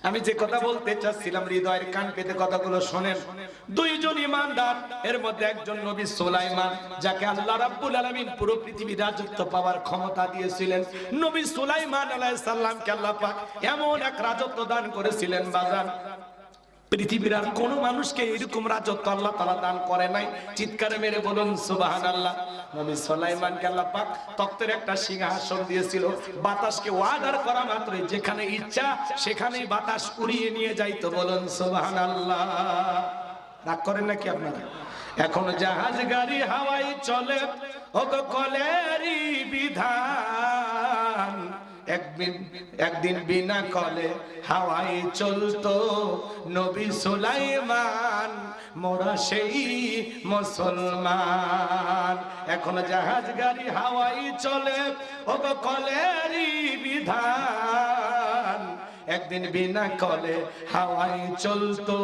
আমি যে কথা বলতে চাচ্ছিলাম, হৃদয়ের কান পেতে কথাগুলো শোনেন। 2 জন ঈমানদার, এর মধ্যে একজন নবী সুলাইমান, যাকে আল্লাহ রাব্বুল আলামিন পুরো পৃথিবীর রাজত্ব পাওয়ার ক্ষমতা দিয়েছিলেন। নবী সুলাইমান আলাইহিস সালামকে আল্লাহ পাক এমন এক রাজত্ব দান করেছিলেন বাজান, পৃথিবীর আর কোন মানুষকে এরকম রাজত্ব আল্লাহ তাআলা দান করে নাই। চিৎকারে মেরে বলুন সুবহানাল্লাহ। নবী সুলাইমানকে আল্লাহ পাক তখ্তের একটা সিংহাসন দিয়েছিল, বাতাসকে ওয়াদার করা মাত্রই যেখানে ইচ্ছা সেখানেই বাতাস উড়িয়ে নিয়ে যাইতো। বলুন সুবহানাল্লাহ। রাগ করেন নাকি আপনারা? এখন জাহাজ গাড়ি হাওয়ায় চলে, ও তো কলেরই বিধান। একদিন বিনা কলে হাওয়ায় চলতো নবী সুলাইমান, মোরা সেই মুসলমান। এখন জাহাজ গাড়ি হাওয়ায় চলে, ও তো কলেরই বিধান। একদিন বিনা কলে হাওয়ায় চলতো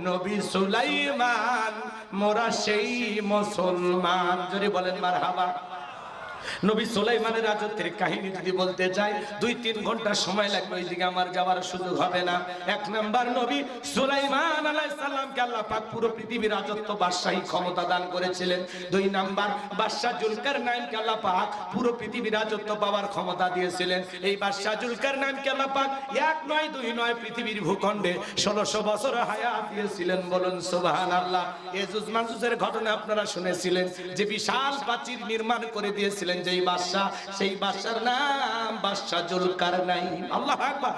নবী সুলাইমান, মোরা সেই মুসলমান। যদি বলেন মারহাবা। নবী সুলাইমানের রাজত্বের কাহিনী যদি বলতে চাই 2-3 ঘন্টা সময় লাগবে, ওইদিকে আমার যাওয়ার সুযোগ হবে না। 1 নাম্বার, নবী সুলাইমান আলাইহিস সালামকে আল্লাহ পাক পুরো পৃথিবীর রাজত্ব বাদশাহী ক্ষমতা দান করেছিলেন। 2 নাম্বার, বাদশা জুলকারনাইনকে আল্লাহ পাক পুরো পৃথিবীর রাজত্ব পাওয়ার ক্ষমতা দিয়েছিলেন। এই বাদশা জুলকারনাইনকে আল্লাহ পাক 1 নয় 2 নয় পৃথিবীর ভূখণ্ডে 1600 বছর হায়াত দিয়েছিলেন। বলুন সুবহানাল্লাহ। ইয়াজুজ মাজুজের ঘটনা আপনারা শুনেছিলেন, যে বিশাল প্রাচীর নির্মাণ করে দিয়েছিলেন যেই বাদশা, সেই বাদশার নাম বাদশা জুলকারনাইন। আল্লাহু আকবার।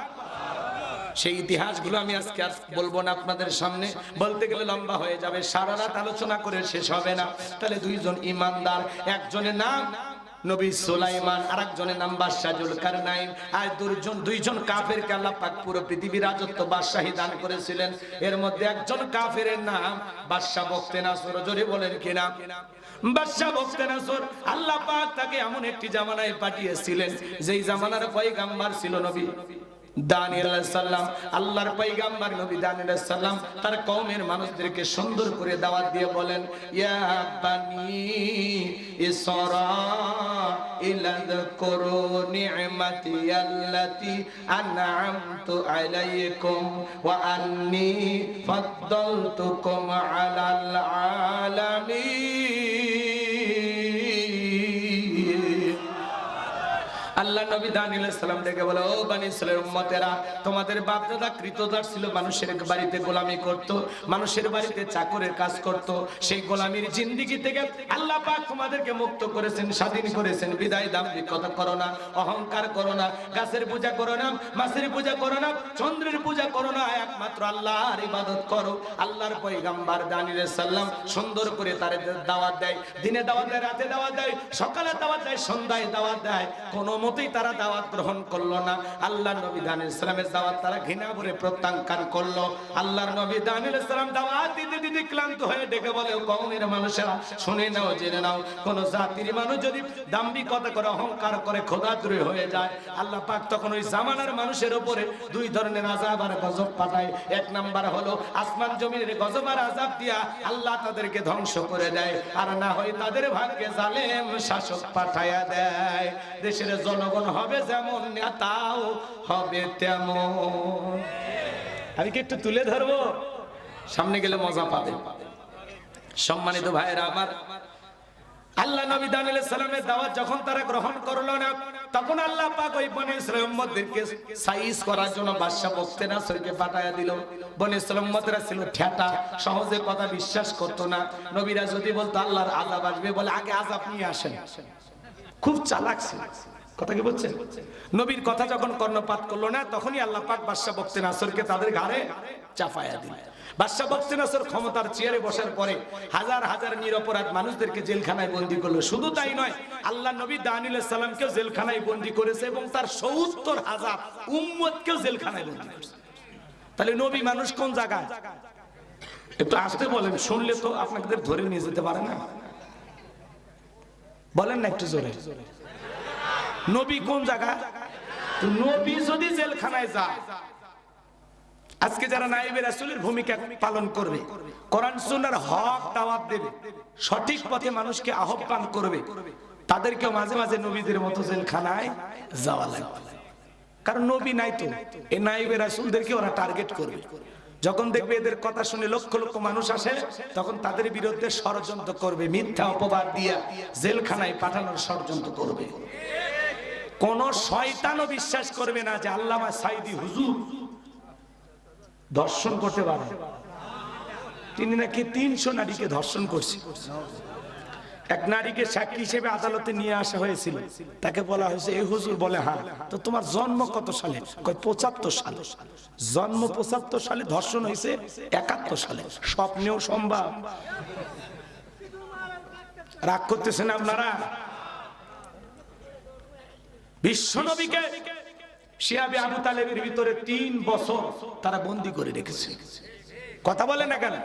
সেই ইতিহাসগুলো আমি আজকে আর বলবো না আপনাদের সামনে, বলতে গেলে লম্বা হয়ে যাবে, সারা রাত আলোচনা করে শেষ হবে না। তাহলে 2 জন ঈমানদার, একজনের নাম নবী সুলাইমান, আরেকজনের নাম বাদশা জুলকারনাইন। আর 2 জন কাফেরকে আল্লাহ পাক পুরো পৃথিবীর রাজত্ব বাদশাহী দান করেছিলেন। এর মধ্যে একজন কাফেরের নাম বাদশা বখতেনাসর। জোরে বলেন কিনা? বাদশা বখতেনাসর, আল্লাহ পাক তাকে এমন একটি জামানায় পাঠিয়েছিলেন যেই জামানার পয়গম্বর ছিল নবী দানিয়েল আলাইহিস সালাম। আল্লাহর পয়গম্বর নবী দানিয়েল আলাইহিস সালাম তার কওমের মানুষদেরকে সুন্দর করে দাওয়াত দিয়ে বলেন, ইয়া বানি ইসরাঈল আযকুরু নি'মাতি আল্লাতী আন'আমতু আলাইকুম ওয়া আন্নী ফাদ্দালতুকুম আলাল আলামিন। আল্লাহ নবী দানিয়েল আলাইহিস সালাম ডেকে বলে, ও বনি ইসরাঈলের উম্মতেরা, তোমাদের বাপ দাদা কৃতদাস ছিল, মানুষের বাড়িতে গোলামি করত, মানুষের বাড়িতে চাকরের কাজ করত। সেই গোলামির জিন্দেগি থেকে আল্লাহ পাক তোমাদেরকে মুক্ত করেছেন, স্বাধীন করেছেন। বিদায় দাম্ভিকতা করো না, অহংকার করো না, গাছের পূজা করো না, মাছের পূজা করো না, চন্দ্রের পূজা করো না, একমাত্র আল্লাহর ইবাদত করো। আল্লাহর পয়গম্বর দানিয়েল আলাইহিস সালাম সুন্দর করে তার দাওয়াত দেয়, দিনে দাওয়াত দেয়, রাতে দাওয়াত দেয়, সকালে দাওয়াত দেয়, সন্ধ্যায় দাওয়াত দেয়। কোন মতেই তারা দাওয়াত গ্রহণ করলো না। আল্লাহর নবী দানিয়েল আলাইহিস সালামের দাওয়াত তারা ঘৃণা করে প্রত্যাখ্যান করলো। আল্লাহর নবী দানিয়েল আলাইহিস সালাম দাওয়াত দিতে দিতে ক্লান্ত হয়ে ডেকে বলে, কওমের মানুষেরা শুনে নাও, জেনে নাও, কোন জাতির মানুষ যদি দাম্ভিকতা করে, অহংকার করে, খোদাতুরি হয়ে যায়, আল্লাহ পাক তখন ওই জামানার মানুষের উপরে 2 ধরনের আযাব আর গজব পাঠায়। 1 নাম্বার হলো আসমান জমিনের গজব আর আযাব দিয়া আল্লাহ তাদেরকে ধ্বংস করে দেয়, আর না হয় তাদের ভাগ্যে জালেম শাসক পাঠায়া দেয়। দেশের জনগণ হবে যেমন, নেতাও হবে তেমন। আমি কি একটু তুলে ধরবো? সামনে গেলে মজা পাবে। সম্মানিত ভাইয়েরা আমার, আল্লাহ নবী দানিয়েল আলাইহিস সালামের দাওয়াত যখন তারা গ্রহণ করলো না, তখন আল্লাহ পাক ওই বনি ইসরাঈল উম্মতদেরকে সাইজ করার জন্য বাদশা বখতেনাসরকে পাঠায়া দিল। বনি ইসরাঈল উম্মতরা ছিল ঠেটা, সহজে কথা বিশ্বাস করতো না। নবীরা যদি বলতো আল্লাহর আযাব আসবে, বলে আগে আযাব নিয়ে আসেন। খুব চালাক ছিল। কথা কি বলছেন? নবীর কথা যখন কর্ণপাত করলো না, তখনই আল্লাহ পাক বাদশা বখতে নাসরকে তাদের ঘাড়ে চাপায়া দিলেন। বাদশা বখতে নাসর ক্ষমতার চেয়ারে বসার পরে হাজার হাজার নিরপরাধ মানুষদেরকে জেলখানায় বন্দী করলো। শুধু তাই নয়, আল্লাহ নবী দানিয়েল আলাইহিস সালামকেও জেলখানায় বন্দী করেছে এবং তার ৭০,০০০ উম্মতকেও জেলখানায় বন্দী করেছে। তাহলে নবী মানুষ কোন জায়গায়? একটু আসতে বলেন, শুনলে তো আপনাদের ধরে নিয়ে যেতে পারে না। বলেন না একটু জোরে, নবী কোন জায়গা? নবী যদি জেলখানায় যায়, আজকে যারা নায়েবে রাসূলের ভূমিকা পালন করবে, কোরআন সুন্নাহর হক দাওয়াত দেবে, সঠিক পথে মানুষকে আহ্বান করবে, তাদেরকে মাঝে মাঝে নবীদের মতো জেলখানায় যাওয়া লাগবে। কারণ নবী নাই তো, এই নায়েবে রাসূলদেরকে ওরা টার্গেট করবে। যখন দেখবে এদের কথা শুনে লক্ষ লক্ষ মানুষ আসে, তখন তাদের বিরুদ্ধে ষড়যন্ত্র করবে, মিথ্যা অপবাদ দিয়ে জেলখানায় পাঠানোর ষড়যন্ত্র করবে। কোন শয়তানও বিশ্বাস করবে না যে আল্লামা সাঈদী হুজুর ধর্ষণ করতে পারে। তিনি নাকি ৩০০ নারীকে ধর্ষণ করছে। এক নারীকে সাক্ষী হিসেবে আদালতে নিয়ে আসা হয়েছিল, তাকে বলা হয়েছে, এই হুজুর বলে, হ্যাঁ তো তোমার জন্ম কত সালে? কয় ৭৫ সালে। জন্ম ৭৫ সালে, ধর্ষণ হয়েছে ৭১ সালে। স্বপ্নেও সম্ভব? রাগ করতেছেন আপনারা? বিশ্বনবীকে শিহাবে আবু তালেবের ভিতরে ৩ বছর তারা বন্দী করে রেখেছে। কথা বলে না কেন?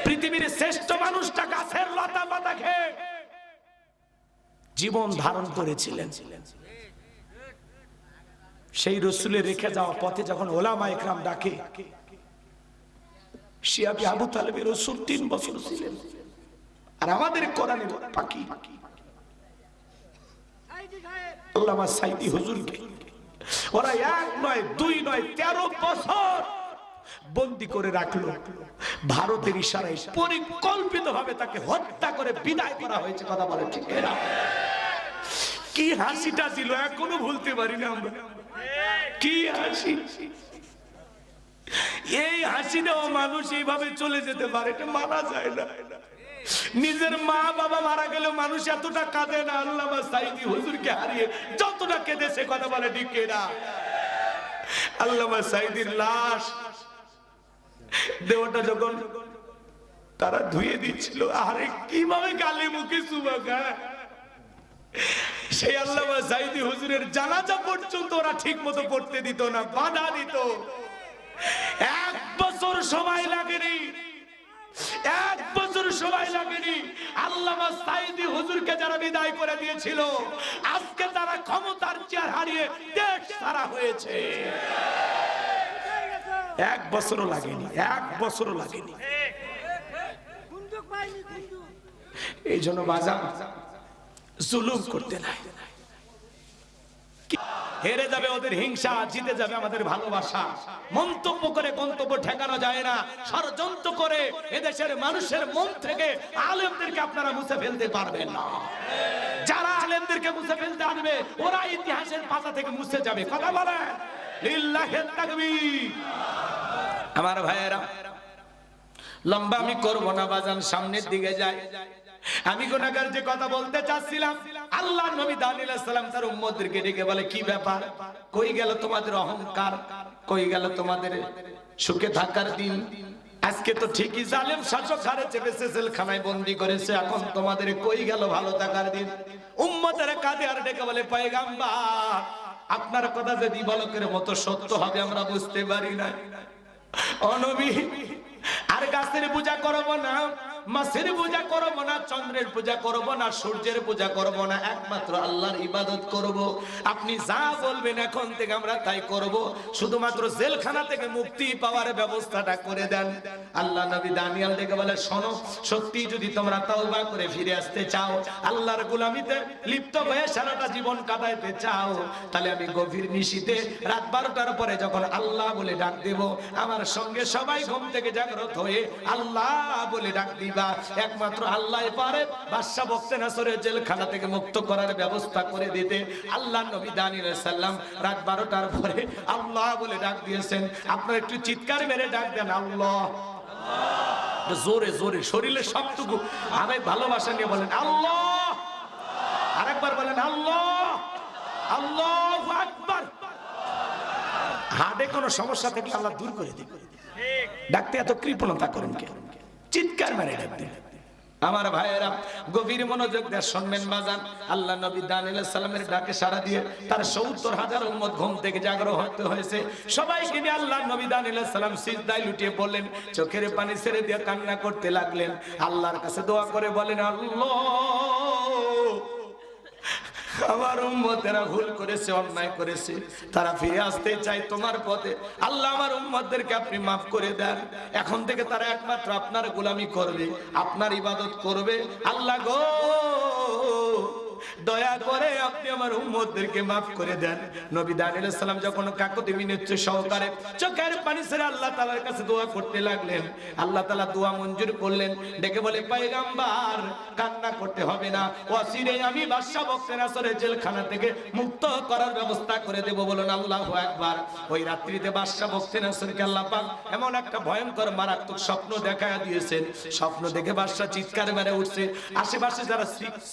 পৃথিবীর শ্রেষ্ঠ মানুষটা গাছের লতা পাতা খেয়ে জীবন ধারণ করেছিলেন। সেই রাসূলের রেখে যাওয়া পথে যখন ওলামা ইকরাম ডাকে, শিহাবে আবু তালেবের রাসূল ৩ বছর ছিলেন। আর আমাদের কোরআনের পাখি আল্লামা সাঈদী হুজুরকে ওরা ১ নয় ২ নয় ১৩ বছর বন্দী করে রাখলো। ভারতের ইশারায় পরিকল্পিতভাবে তাকে হত্যা করে বিদায় করা হয়েছে। কথা বলে ঠিক না? কি হাসিটা ছিল, এখনো ভুলতে পারি না আমরা। কি হাসি! এই হাসি দেওয়া মানুষ এইভাবে চলে যেতে পারে, এটা মানা যায় না। নিজের মা বাবা মারা গেলেও মানুষ এতটা কাঁদে না আল্লামা সাঈদী হুজুরকে হারিয়ে যতটা কেঁদেছে। কথা বলে ঠিক না? আল্লামা সাঈদীর লাশ দেহটা যখন তারা ধুয়ে দিচ্ছিল, আরে কিভাবে গালে মুখে চুমা খায়। সেই আল্লামা সাঈদী হুজুরের জানাজা পর্যন্ত ওরা ঠিক মতো পড়তে দিত না, বাধা দিত। ১ বছর সময় লাগেনি, ১ বছর সময় লাগেনি। আল্লামা সাঈদী হুজুরকে যারা বিদায় করে দিয়েছিল, আজকে তারা ক্ষমতার চেয়ার হারিয়ে দেশ ছাড়া হয়েছে। ১ বছরও লাগেনি, ১ বছরও লাগেনি। এই জন্য বাজার জুলুম করতে নাই। হেরে যাবে ওদের হিংসা, জিতে যাবে আমাদের ভালোবাসা। মন্তব্য করে গন্তব্য ঠেকানো যায় না। ষড়যন্ত্র করে এদেশের মানুষের মন থেকে আলেমদেরকে আপনারা মুছে ফেলতে পারবেন না। যারা আলেমদেরকে মুছে ফেলতে আসবে, ওরা ইতিহাসের পাতা থেকে মুছে যাবে। কথা বলেন লিল্লাহি তাকবীর। আমার ভাইয়েরা, লম্বা আমি করব না বাজান, সামনের দিকে যাই। আমি গুনাহগার যে কথা বলতে চাচ্ছিলাম, আল্লাহর নবী দানিয়েল আলাইহিস সালাম তার উম্মতদেরকে ডেকে বলে, কি ব্যাপার? কই গেল তোমাদের অহংকার? কই গেল তোমাদের সুখে থাকার দিন? আজকে তো ঠিকই জালেম শাসক হারে চেপেছে, জেলখানায় বন্দী করেছে, এখন তোমাদের কই গেল ভালো থাকার দিন? উম্মতের কাঁধে আর ডেকে বলে, পয়গাম্বর আপনার কথা যে দিবালোকের মতো সত্য হবে আমরা বুঝতে পারি না। ও নবী, আর গাছের পূজা করব না, মাছের পূজা করব না, চন্দ্রের পূজা করব না, সূর্যের পূজা করব না, একমাত্র আল্লাহর ইবাদত করব। আপনি যা বলবেন এখন থেকে আমরা তাই করব। শুধুমাত্র জেলখানা থেকে মুক্তি পাওয়ার ব্যবস্থাটা করে দেন। আল্লাহ নবী দানিয়েল ডেকে বলে, শোনো, সত্যি যদি তোমরা তওবা করে ফিরে আসতে চাও, আল্লাহর গোলামিতে লিপ্ত হয়ে সারাটা জীবন কাটাইতে চাও, তাহলে আমি গভীর নিশীথে রাত 12টার পরে যখন আল্লাহ বলে ডাক দেব, আমার সঙ্গে সবাই ঘুম থেকে জাগ্রত হয়ে আল্লাহ বলে ডাক দিবা। একমাত্র আল্লাহই পারে বাদশা বখতে নাসরের জেলখানা থেকে মুক্ত করার ব্যবস্থা করে দিতে। আল্লাহ নবী দানিয়েল আলাইহিস সালাম রাত 12টার পরে আল্লাহ বলে ডাক দিয়েছেন। আপনারা একটু চিৎকার মেরে ডাক দেন, আল্লাহ। জোরে জোরে, শরীরের সবটুকু আবেগ ভালোবাসা নিয়ে বলেন আল্লাহ। আরেকবার বলেন আল্লাহ। আল্লাহু আকবার। হার্টে কোনো সমস্যা থাকলে আল্লাহ দূর করে দিবে। ডাকতে এত কৃপণতা করেন কে? চিৎকার মেরে ডাকতে। আমার ভাইয়েরা গভীর মনোযোগ দিয়ে শুনবেন বাজান। আল্লাহ নবী দানিয়েল আলাইহিস সালামের ডাকে সাড়া দিয়ে তার ৭০,০০০ উম্মত ঘুম থেকে জাগ্রত হয়েছে। সবাইকে নিয়ে আল্লাহ নবী দানিয়েল আলাইহিস সালাম সিজদায় লুটিয়ে পড়লেন, চোখের পানি ছেড়ে দিয়ে কান্না করতে লাগলেন। আল্লাহর কাছে দোয়া করে বলেন, আল্লাহ আমার উম্মতেরা ভুল করেছে, অন্যায় করেছে, তারা ফিরে আসতে চায় তোমার পথে। আল্লাহ আমার উম্মতদেরকে আপনি মাফ করে দেন। এখন থেকে তারা একমাত্র আপনার গোলামি করবে, আপনার ইবাদত করবে। আল্লাহ গো দয়া করে আপনি আমার উম্মতদেরকে মাফ করে দেন। নবী দানিয়েল আলাইহিস সালাম যখন কাকুতি মিনতি সহকারে চোখের পানি ছেড়ে আল্লাহ তাআলার কাছে দোয়া করতে লাগলেন, আল্লাহ তাআলা দোয়া মঞ্জুর করলেন। ডেকে বলে, পয়গম্বর কান্না করতে হবে না, অচিরে আমি বাদশা বখতিয়ার জেলখানা থেকে মুক্ত করার ব্যবস্থা করে দেব। বলুন আল্লাহু আকবার। ওই রাত্রিতে বাদশা বখতিয়ারকে আল্লাহ পাক এমন একটা ভয়ঙ্কর মারাত্মক স্বপ্ন দেখায়া দিয়েছেন। স্বপ্ন দেখে বাদশা চিৎকার মেরে উঠছে। আশেপাশে যারা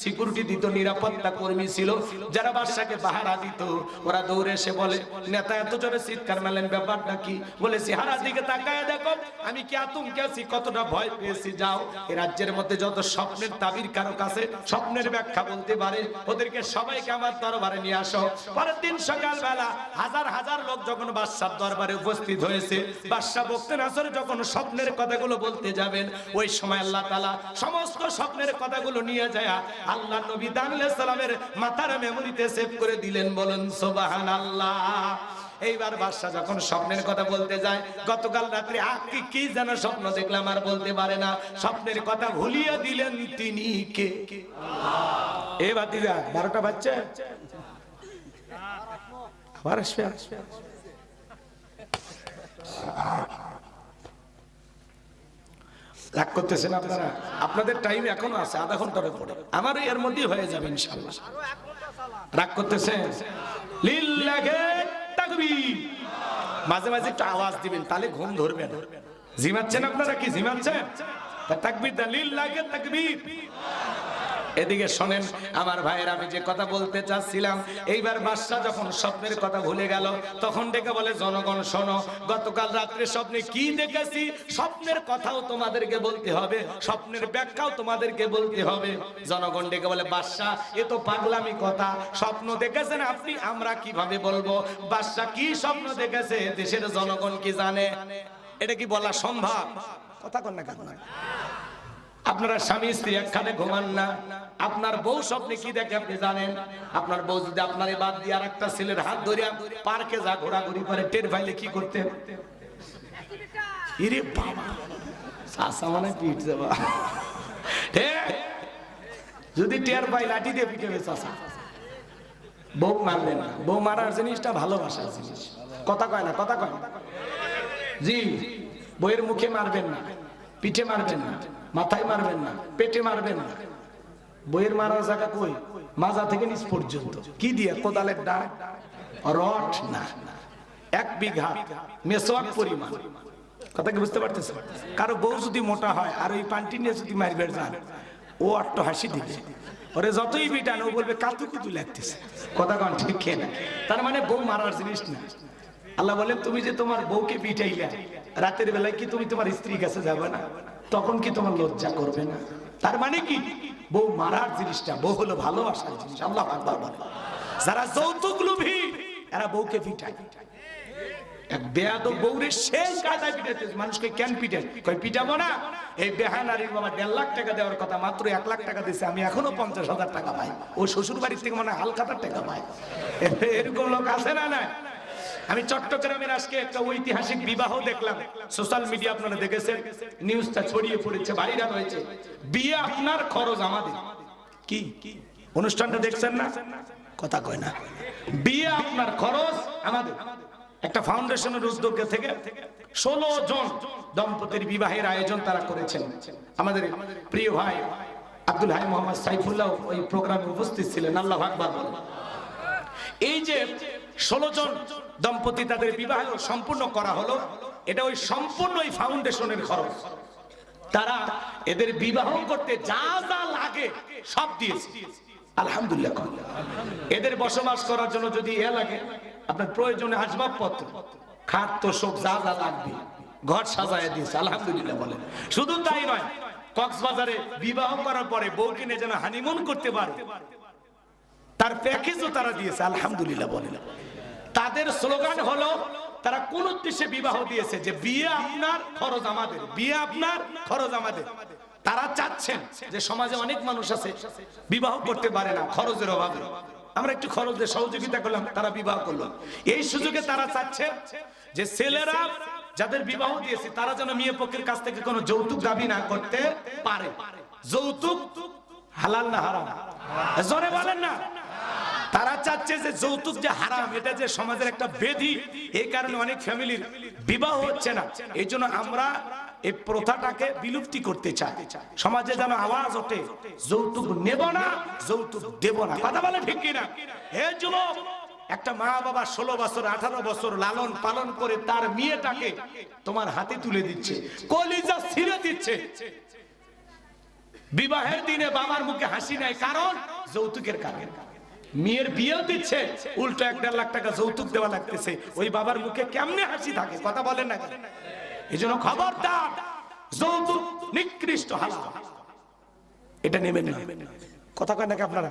সিকিউরিটি দিত, নিরাপত্তা কর্মী ছিল, যারা বাদশাকে পাহারা দিত, ওরা দৌড়ে এসে বলে, নেতা এত জোরে চিৎকার মারলেন, ব্যাপারটা কি? বলে, চেহারার দিকে তাকায় দেখো, আমি কি আতঙ্কে আছি, কতটা ভয় পেয়েছি। যাও এই রাজ্যের মধ্যে যত স্বপ্নের তাবির কারক আছে, স্বপ্নের ব্যাখ্যা বলতে পারে, ওদেরকে সবাইকে আমার দরবারে নিয়ে আসো। পরের দিন সকালবেলা হাজার হাজার লোক যখন বাদশার দরবারে উপস্থিত হয়েছে, বাদশা বখতিয়ার যখন স্বপ্নের কথাগুলো বলতে যাবেন, ওই সময় আল্লাহ তাআলা সমস্ত স্বপ্নের কথাগুলো নিয়ে যায় আল্লাহ নবী দানিয়েল আলাইহিস সালামের মাথার মেমোরিতে সেভ করে দিলেন। বলেন সুবহানাল্লাহ। এইবার বাদশা যখন স্বপ্নের কথা বলতে যায়, গতকাল রাত্রে কি যেন স্বপ্ন দেখলাম আর বলতে পারে না, স্বপ্নের কথা ভুলিয়ে দিলেন তিনি কে? আল্লাহ। এবার দিদা 12টা বাজছে, আবার আসবে। রাগ করতেছেন আপনারা? আপনাদের টাইম এখনো আছে, আধা ঘন্টার পরে আমার এর মধ্যেই হয়ে যাবে ইনশাআল্লাহ। রাগ করতেছেন? লিল্লাহি তাকবীর। মাঝে মাঝে একটু আওয়াজ দিবেন, তাহলে ঘুম ধরবে না। জিমাচ্ছেন আপনারা? কি জিমাচ্ছেন? তাকবীর দেন, লিল্লাহি তাকবীর। এদিকে শোনেন আমার ভাইয়ের, আমি যে কথা বলতে চাচ্ছিলাম, এইবার বাদশা যখন স্বপ্নের কথা ভুলে গেল, তখন ডেকে বলে, জনগণ শোনো, গতকাল রাত্রে স্বপ্নে কি দেখেছি, স্বপ্নের কথাও তোমাদেরকে বলতে হবে, স্বপ্নের ব্যাখ্যাও তোমাদেরকে বলতে হবে। জনগণ ডেকে বলে, বাদশা এ তো পাগলামি কথা, স্বপ্ন দেখেছেন আপনি, আমরা কিভাবে বলবো? বাদশা কি স্বপ্ন দেখেছে দেশের জনগণ কি জানে? এটা কি বলা সম্ভব? কথা কন না কেন? আপনারা স্বামী স্ত্রী একখানে ঘুমান না, আপনার বউ স্বপ্নে কি দেখে আপনি জানেন? আপনার বউ যদি আপনার বাদ দিয়ে আর একটা ছেলের হাত ধরে পার্কে যা ঘোরাঘুরি করে, টের পাইলে কি করতেন? ইরে বাবা, চাচা মানে পিট যাবা। যদি টের পাই লাঠি দিয়ে পিটাবে চাচা। বউ মারলেন না, বউ মারার জিনিসটা ভালোবাসার জিনিস। কথা কয় না, কথা কয় না জি। বউয়ের মুখে মারবেন না, পিঠে মারবেন না, মাথায় মারবেন না, পেটে মারবেন না। বইয়ের মারার জায়গা কই? মাজা থেকে নিচ পর্যন্ত। কি দিয়ে? কোদালের দাগ, রড না, 1 বিঘা মেসওয়াক পরিমাণ। কথা কি বুঝতে পারতেছেন? কারো বউ যদি মোটা হয় আর ওই পান্টি নিয়ে যদি মারবে যান, ও আট্ট হাসি দিবে, ওরে যতই বিটান ও বলবে কাতু কুতু লাগতেছে। কথা কন ঠিক না? তার মানে বউ মারার জিনিস না। আল্লাহ বলেন, তুমি যে তোমার বউকে পিটাইলা, রাতের বেলায় কি তুমি তোমার স্ত্রীর কাছে যাবে না? তখন কি তোমার লজ্জা করবে না? তার মানে কি? বউ মারার জিনিসটা, বউ হলো ভালোবাসার জিনিস। আল্লাহু আকবার বলে। যারা যৌতুক লোভী এরা বউকে পিটায়। এক বেয়াদব বউরে শেষ কায়দায় পিটাতে। মানুষকে কেন পিটায়? কই পিটাবো না? এই বেহানারির বাবা 1.5 লাখ টাকা দেওয়ার কথা, মাত্র 1 লাখ টাকা দিয়েছে, আমি এখনো 50,000 টাকা পাই। ও শ্বশুর বাড়ির থেকে মনে হয় হালখাতার টাকা পায়। এরকম লোক আছে না? না। আমি চট্টগ্রামের আজকে একটা ঐতিহাসিক বিবাহ দেখলাম, সোশ্যাল মিডিয়া আপনারা দেখেছেন, নিউজটা ছড়িয়ে পড়েছে, ভাইরাল হয়েছে। বিয়ে আপনার খরচ আমাদের। কি অনুষ্ঠানটা দেখছেন না? কথা কয় না। বিয়ে আপনার খরচ আমাদের। একটা ফাউন্ডেশনের উদ্যোগে থেকে 16 জন দম্পতির বিবাহের আয়োজন তারা করেছেন। আমাদের প্রিয় ভাই আব্দুল হাই মোহাম্মদ সাইফুল্লাহ ওই প্রোগ্রামে উপস্থিত ছিলেন। আল্লাহু আকবার বলেন। এই যে 16 জন দম্পতি তাদের বিবাহ সম্পূর্ণ করা হলো, এটা ওই সম্পূর্ণ ওই ফাউন্ডেশনের খরচ। তারা এদের বিবাহ করতে যা যা লাগে সব দিয়েছে। আলহামদুলিল্লাহ। এদের বসবাস করার জন্য যদি এ লাগে, আপনার প্রয়োজনে আসবাবপত্র, খাট তোষক যা যা লাগবে ঘর সাজায় দিয়েছে, আলহামদুলিল্লাহ বলেন। শুধু তাই নয়, কক্সবাজারে বিবাহ করার পরে বউ কিনে যেন হানিমুন করতে পারে তার প্যাকেজও তারা দিয়েছে, আলহামদুলিল্লাহ বলেন। তাদের স্লোগান হলো, তারা কোন উদ্দেশ্যে বিবাহ দিয়েছে, যে বিয়ে আপনার খরচ আমাদের, বিয়ে আপনার খরচ আমাদের। তারা চাচ্ছেন যে সমাজে অনেক মানুষ আছে বিবাহ করতে পারে না খরচের অভাবে, আমরা একটু খরচের সহযোগিতা করলাম, তারা বিবাহ করলো। এই সুযোগে তারা চাচ্ছে যে ছেলেরা যাদের বিবাহ দিয়েছে তারা যেন মেয়ে পক্ষের কাছ থেকে কোনো যৌতুক দাবি না করতে পারে। যৌতুক হালাল না হারাম? জোরে বলেন না। তারা চাচ্ছে যে যৌতুক যে হারাম, এটা যে সমাজের একটা ব্যাধি, এই কারণে অনেক ফ্যামিলির বিবাহ হচ্ছে না। এই জন্য আমরা এই প্রথাটাকে বিলুপ্তি করতে চাই। সমাজে যেন আওয়াজ ওঠে, যৌতুক নেব না, যৌতুক দেব না। কথা বলে ঠিক কিনা? হে যুবক, একটা মা বাবা 16 বছর 18 বছর লালন পালন করে তার মেয়েটাকে তোমার হাতে তুলে দিচ্ছে, কলিজা ছিঁড়ে দিচ্ছে। বিবাহের দিনে বাবার মুখে হাসি নাই, কারণ যৌতুকের কারণে। মেয়ের বিয়েও দিচ্ছে, উল্টো 1.5 লাখ টাকা যৌতুক দেওয়া লাগতেছে, ওই বাবার মুখে কেমনে হাসি থাকে? কথা বলেন না। এই জন্য খবরদার, যৌতুক নিকৃষ্ট হালাল, এটা নেবেন না। কথা কয় নাকি আপনারা?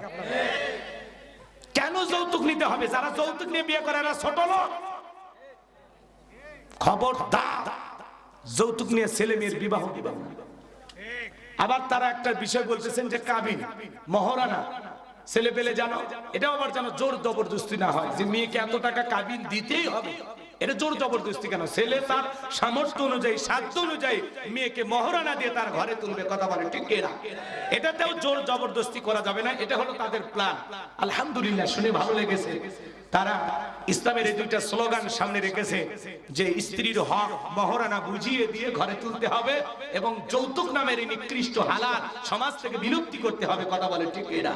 কেন যৌতুক নিতে হবে? যারা যৌতুক নিয়ে বিয়ে করে এরা ছোট লোক। খবরদার, যৌতুক নিয়ে ছেলে মেয়ের বিবাহ দিবেন না। আবার তারা একটা বিষয় বলতেছেন যে কাবিন, মহারানা ছেলে পেলে জানো, এটাও আবার যেন জোর জবরদস্তি না হয় যে মেয়েকে এত টাকা কাবিন দিতেই হবে। এটা জোর জবরদস্তি কেন? ছেলে তার সামর্থ্য অনুযায়ী, সাধ্য অনুযায়ী মেয়েকে মহারানা দিয়ে তার ঘরে তুলবে। কথা বলে ঠিক কিনা? এটাতেও জোর জবরদস্তি করা যাবে না। এটা হলো তাদের প্ল্যান। আলহামদুলিল্লাহ, শুনে ভালো লেগেছে। তারা ইসলামের এই দুইটা স্লোগান সামনে রেখেছে, যে স্ত্রীর হক মহারানা বুঝিয়ে দিয়ে ঘরে তুলতে হবে এবং যৌতুক নামের এই নিকৃষ্ট হালাল সমাজ থেকে বিলুপ্তি করতে হবে। কথা বলে ঠিক কিনা?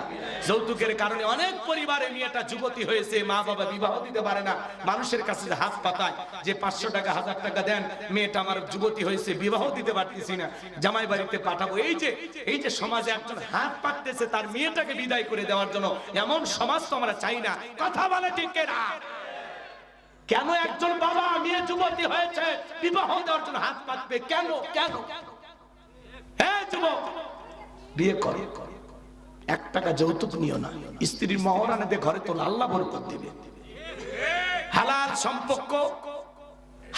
যৌতুকের কারণে অনেক পরিবারে মেয়েটা যুবতী হয়েছে, মা বাবা বিবাহ দিতে পারে না, মানুষের কাছে হাত পাতায় যে 500 টাকা 1000 টাকা দেন, মেয়েটা আমার যুবতী হয়েছে, বিবাহ দিতে পারতেছি না, জামাই বাড়িতে পাঠাবো। এই যে সমাজে একজন হাত পাততেছে তার মেয়েটাকে বিদায় করে দেওয়ার জন্য, এমন সমাজ তো আমরা চাই না। কথা বলে ঠিক কিনা? কেন একজন বাবা মেয়ে যুবতী হয়েছে বিবাহ দেওয়ার জন্য হাত পাতবে? কেন? কেন? হ্যাঁ যুবক, বিয়ে করো, 1 টাকা যৌতুক নিও না, স্ত্রীর মহারানা দিয়ে ঘরে তোলা, আল্লাহ বরকত দিবে। হালাল সম্পর্ক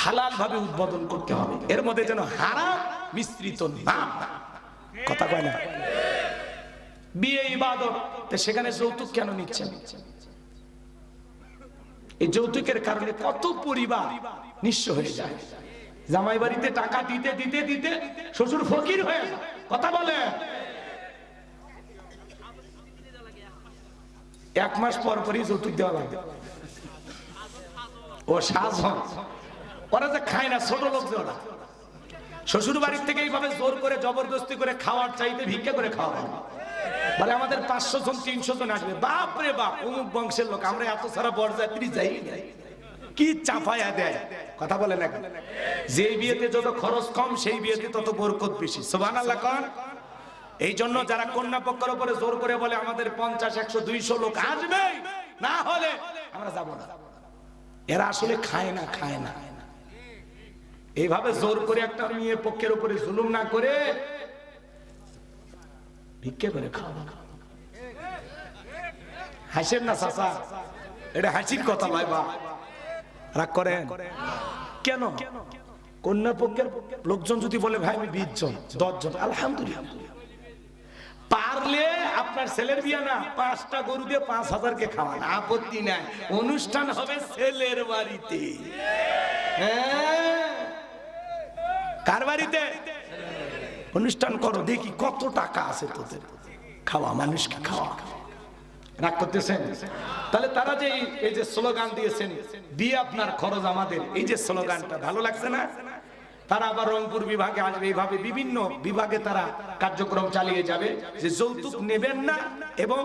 হালাল ভাবে উদ্বোধন করতে হবে, এর মধ্যে যেন হারাম মিশ্রিত না। কথা কয় না? বিয়ে ইবাদত, সেখানে যৌতুক কেন নিচ্ছেন? এই যৌতুকের কারণে কত পরিবার নিঃস্ব হয়ে যায়। জামাই বাড়িতে টাকা দিতে দিতে দিতে শ্বশুর ফকির হয়ে যায়। কথা বলে 1 মাস পর পরই যৌতুক দেওয়া লাগে। ও সাজন, ওরা যে খায় না, ছোট লোক যে ওরা, শ্বশুর বাড়ির থেকে এইভাবে জোর করে জবরদস্তি করে খাওয়ার চাইতে ভিক্ষা করে খাওয়া। বলে আমাদের 500 জন 300 জন আসবে। বাপ রে বাপ, অমুক বংশের লোক, আমরা এত সারা বরযাত্রী যাই, কি চাপায়া দেয়। কথা বলে না? যে বিয়েতে যত খরচ কম, সেই বিয়েতে তত বরকত বেশি। সুবহানাল্লাহ কোন? এই জন্য যারা কন্যা পক্ষের উপরে জোর করে বলে আমাদের 50 100 200 লোক আসবে, না হলে আমরা যাব না, এরা আসলে খায় না। এইভাবে জোর করে একটা মেয়ে পক্ষের উপরে জুলুম না করে ভিক্ষা করে খাওয়া। হাসেন না চাচা, এটা হাসির কথা নয়। বা রাগ করেন কেন? কন্যা পক্ষের লোকজন যদি বলে ভাই আমি 20 জন 10 জন, আলহামদুলিল্লাহ, পারলে আপনার ছেলের বিয়ে না 5টা গরু দিয়ে 5000 কে খাওয়ান, আপত্তি নাই। অনুষ্ঠান হবে ছেলের বাড়িতে। হ্যাঁ, কার বাড়িতে অনুষ্ঠান করো, দেখি কত টাকা আছে তোদের, খাওয়া, মানুষকে খাওয়া। রাগ করতেছেন? তাহলে তারা যে এই যে স্লোগান দিয়েছেন, বিয়ে আপনার খরচ আমাদের, এই যে স্লোগানটা ভালো লাগছে না? তারা আবার রংপুর বিভাগে আসবে, এইভাবে বিভিন্ন বিভাগে তারা কার্যক্রম চালিয়ে যাবে যে যৌতুক নেবেন না এবং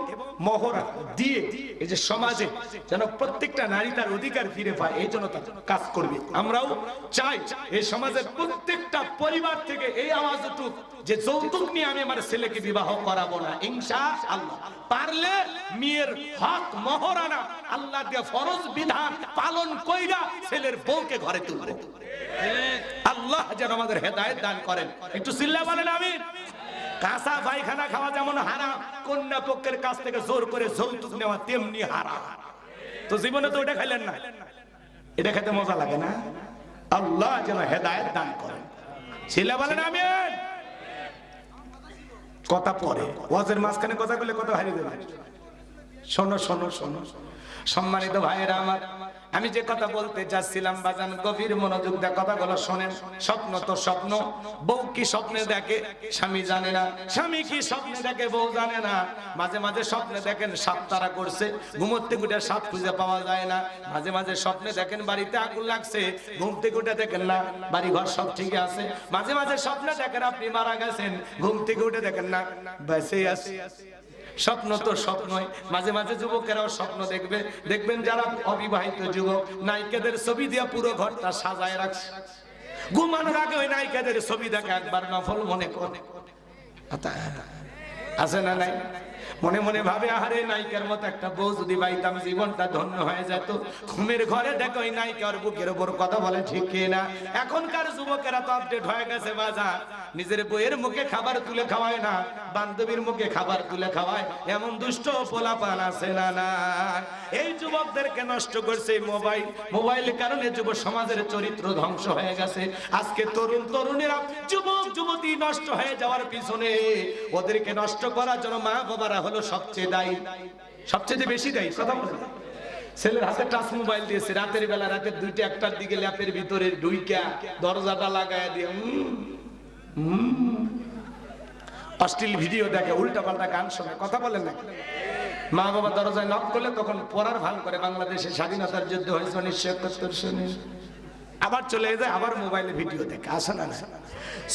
মহর দিয়ে এই যে সমাজে যেন প্রত্যেকটা নারী তার অধিকার ফিরে পায়, এই জন্য তারা কাজ করবে। আমরাও চাই এই সমাজের প্রত্যেকটা পরিবার থেকে এই আওয়াজ উঠুক যে যৌতুক নিয়ে আমি আমার ছেলেকে বিবাহ করাবো না, ইনশাআল্লাহ। পারলে মেয়ের হক মহরানা আল্লাহ দিয়ে ফরজ বিধান পালন কইরা ছেলের বউকে ঘরে তুলবো। আল্লাহ যেন আমাদের হেদায়েত দান করেন। একটু চিল্লা বলেন আমিন। কাঁচা পায়খানা খাওয়া যেমন হারাম, কন্যা পক্ষের কাছ থেকে জোর করে যৌতুক নেওয়া তেমনি হারাম। তো জীবনে তো ওটা খাইলেন না, এটা খেতে মজা লাগে না? আল্লাহ যেন হেদায়েত দান করেন। চিল্লা বলেন আমিন। কথা পরে ওয়াজের মাঝখানে কথা বলে কথা হারিয়ে দেবে। শোনো শোনো শোনো সম্মানিত ভাইয়েরা আমার, আমি যে কথা বলতে যাচ্ছিলাম বাজান গভীর মনোযোগ দিয়ে কথাগুলো শোনেন। স্বপ্ন তো স্বপ্ন, বউ কি স্বপ্নে দেখে স্বামী জানে না, স্বামী কি স্বপ্নে দেখে বউ জানে না। মাঝে মাঝে স্বপ্নে দেখেন সাপ তারা করছে, ঘুমোতে গুটে সাপ খুঁজে পাওয়া যায় না। মাঝে মাঝে স্বপ্নে দেখেন বাড়িতে আগুন লাগছে, ঘুমতে গুটে দেখেন না বাড়ি ঘর সব ঠিক আছে। মাঝে মাঝে স্বপ্নে দেখেন আপনি মারা গেছেন, ঘুম থেকে উঠে দেখেন না বেঁচে আছে। স্বপ্ন তো স্বপ্নই। মাঝে মাঝে যুবকেরাও স্বপ্ন দেখবে, দেখবেন যারা অবিবাহিত যুবক নায়িকাদের ছবি দিয়ে পুরো ঘরটা সাজায় রাখছে, ঘুমানোর আগে ওই নায়িকাদের ছবি দেখে একবার নফল মনে করে। আছে না নাই? মনে মনে ভাবে আহারে নায়িকার মতো একটা বউ যদি পাইতাম জীবনটা ধন্য হয়ে যেত। ঘুমের ঘরে দেখো ওই নায়িকার বুকের উপর কথা বলে, ঠিক না? এখনকার যুবকেরা তো আপডেট হয়ে গেছে বাজার, নিজের বইয়ের মুখে খাবার তুলে খাওয়ায় না, বান্ধবীর মুখে খাবার তুলে খাওয়ায়, এমন দুষ্ট পোলাপান আছে না না? এই যুবকদেরকে নষ্ট করছে মোবাইল। মোবাইলের কারণে যুব সমাজের চরিত্র ধ্বংস হয়ে গেছে। আজকে তরুণ তরুণীরা যুবক যুবতী নষ্ট হয়ে যাওয়ার পিছনে ওদেরকে নষ্ট করার জন্য মা বাবারা হলো সবচেয়ে দায়ী, সবচেয়ে বেশি দায়ী। কথা বলেন, ছেলের হাতে টাচ মোবাইল দিয়েছে, রাতের বেলা রাতের 2টা 1টার দিকে ল্যাপের ভিতরে ঢুইকা দরজাটা লাগায় দিয়ে অশ্লীল ভিডিও দেখে, উল্টা পাল্টা গান শোনে। কথা বলেন না? মা বাবা দরজায় নক করলে তখন পড়ার ভান করে, বাংলাদেশের স্বাধীনতার যুদ্ধ হয়েছে 1971 সনে, আবার চলে যায়, আবার মোবাইলে ভিডিও দেখে। আসে না?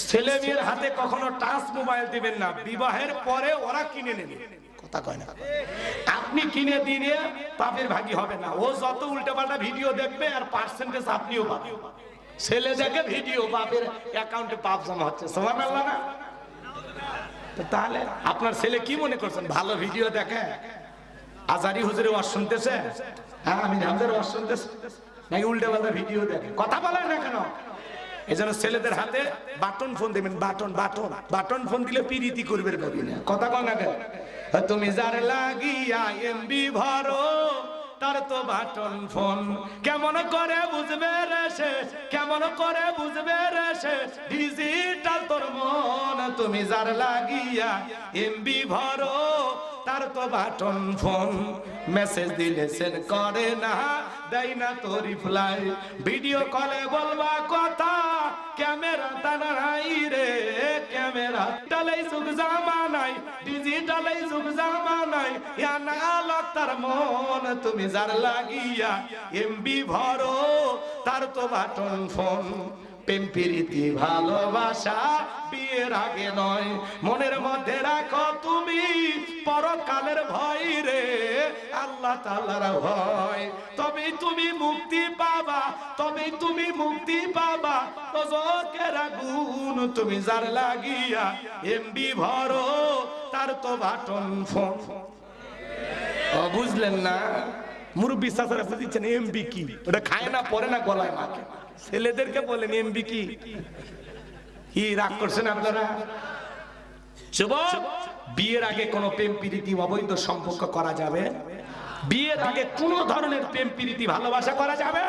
ছেলে মেয়ের হাতে কখনো টাচ মোবাইল দিবেন না, বিবাহের পরে ওরা কিনে নেবে। কথা কয় না? আপনি কিনে দিলে পাপের ভাগী হবে না। ও যত উল্টাপাল্টা ভিডিও দেখবে আর পার্সেন্টেজ আপনিও পাবেন। ছেলে দেখে ভিডিও, বাপের অ্যাকাউন্টে পাপ জমা হচ্ছে। সুবহানাল্লাহ না? তাহলে আপনার ছেলে কি মনে করছেন ভালো ভিডিও দেখে? আজারি হুজুরের ওয়াজ শুনতেছে, হ্যাঁ আমি হামজার ওয়াজ শুনতেছে, নাকি উল্টাপাল্টা ভিডিও দেখে? কথা বলেন না কেন? এজন্য ছেলেদের হাতে বাটন ফোন দিবেন। বাটন বাটন বাটন ফোন দিলে পিরিতি করবে ভাবি না। কথা কন না কেন? তুমি যার লাগিয়া এমবি ভরো তার তো বাটন ফোন, কেমন করে বুঝবে রে সে, কেমন করে বুঝবে রে সে ডিজিটাল তোর মন। তুমি যার লাগিয়া এমবি ভরো তার তো বাটন ফোন, মেসেজ দিলে সেন্ড করে না, দেয় না তো রিপ্লাই, ভিডিও কলে বলবা কথা, ক্যামেরা তানাই রে ক্যামেরা। ডিজিটালাই যুগ জামানাই, ডিজিটালাই যুগ জামানাই, অ্যানালগ তার মন। তুমি যার লাগিয়া এমবি ভরো তার তো বাটন ফোন। প্রেম প্রীতি ভালোবাসা বিয়ের আগে নয়, মনের মধ্যে রাখো তুমি পরকালের ভয় রে, আল্লাহ তাআলার ভয়। তবে তুমি মুক্তি পাবা, তবে তুমি মুক্তি পাবা দোজখের আগুন। তুমি যার লাগিয়া এমবি ভরো তার তো বাটন ফোন। বুঝলেন না? মুরব্বী চাচারা বুঝছেন এমবি কি? ওটা খায় না, পরে না, গলায় মাকে। ছেলেদেরকে বলেন এমবি কি? কি রাগ করছেন আপনারা? যুবক, বিয়ের আগে কোন প্রেম প্রীতি অবৈধ সম্পর্ক করা যাবে? বিয়ের আগে কোন ধরনের প্রেম প্রীতি ভালোবাসা করা যাবে?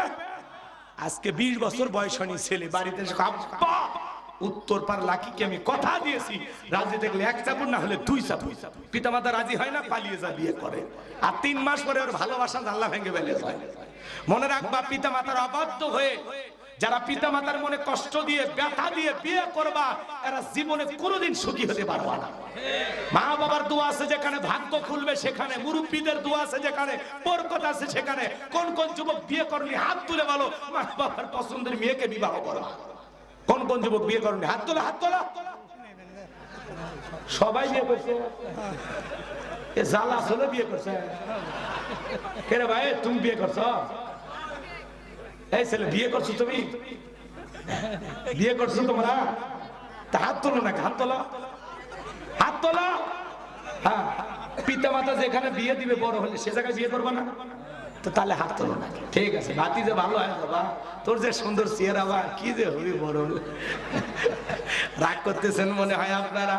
আজকে 20 বছর বয়স হয়নি ছেলে বাড়িতে এসে আব্বা উত্তর পার লাকিকে আমি কথা দিয়েছি, রাজি দেখলে 1 চাপুর না হলে 2 চাপুর। পিতামাতা রাজি হয় না, পালিয়ে যা বিয়ে করে, আর 3 মাস পরে ওর ভালোবাসা আল্লাহ ভেঙে ফেলে যায়। মনে রাখবা, পিতামাতার অবাধ্য হয়ে যারা পিতামাতার মনে কষ্ট দিয়ে ব্যথা দিয়ে বিয়ে করবা, এরা জীবনে কোনোদিন সুখী হতে পারবে না। মা বাবার দোয়া আছে যেখানে, ভাগ্য খুলবে সেখানে, মুরব্বীদের দোয়া আছে যেখানে, বরকত আছে সেখানে। কোন কোন যুবক বিয়ে করনি হাত তুলে বলো, মা বাবার পছন্দের মেয়েকে বিবাহ করো। কোন কোন যুবক বিয়ে করেন? হাত তোলা, হাত তোলা। সবাই বিয়ে করছে, এ জালা আসলে বিয়ে করছে। কে রে ভাই, তুমি বিয়ে করছো? এই ছেলে বিয়ে করছো, তুমি বিয়ে করছো তোমরা? তা হাত তোলো না, হাত তোলা, হাত তোলা। হ্যাঁ, পিতা মাতা যেখানে বিয়ে দিবে বড় হলে সে জায়গায় বিয়ে করবা না? তো তাহলে হাত তোলো না। ঠিক আছে, বাতি যে ভালো হয় বাবা, তোর যে সুন্দর চেহারা, বা কি যে হবি বড় হলে। রাগ করতেছেন মনে হয় আপনারা।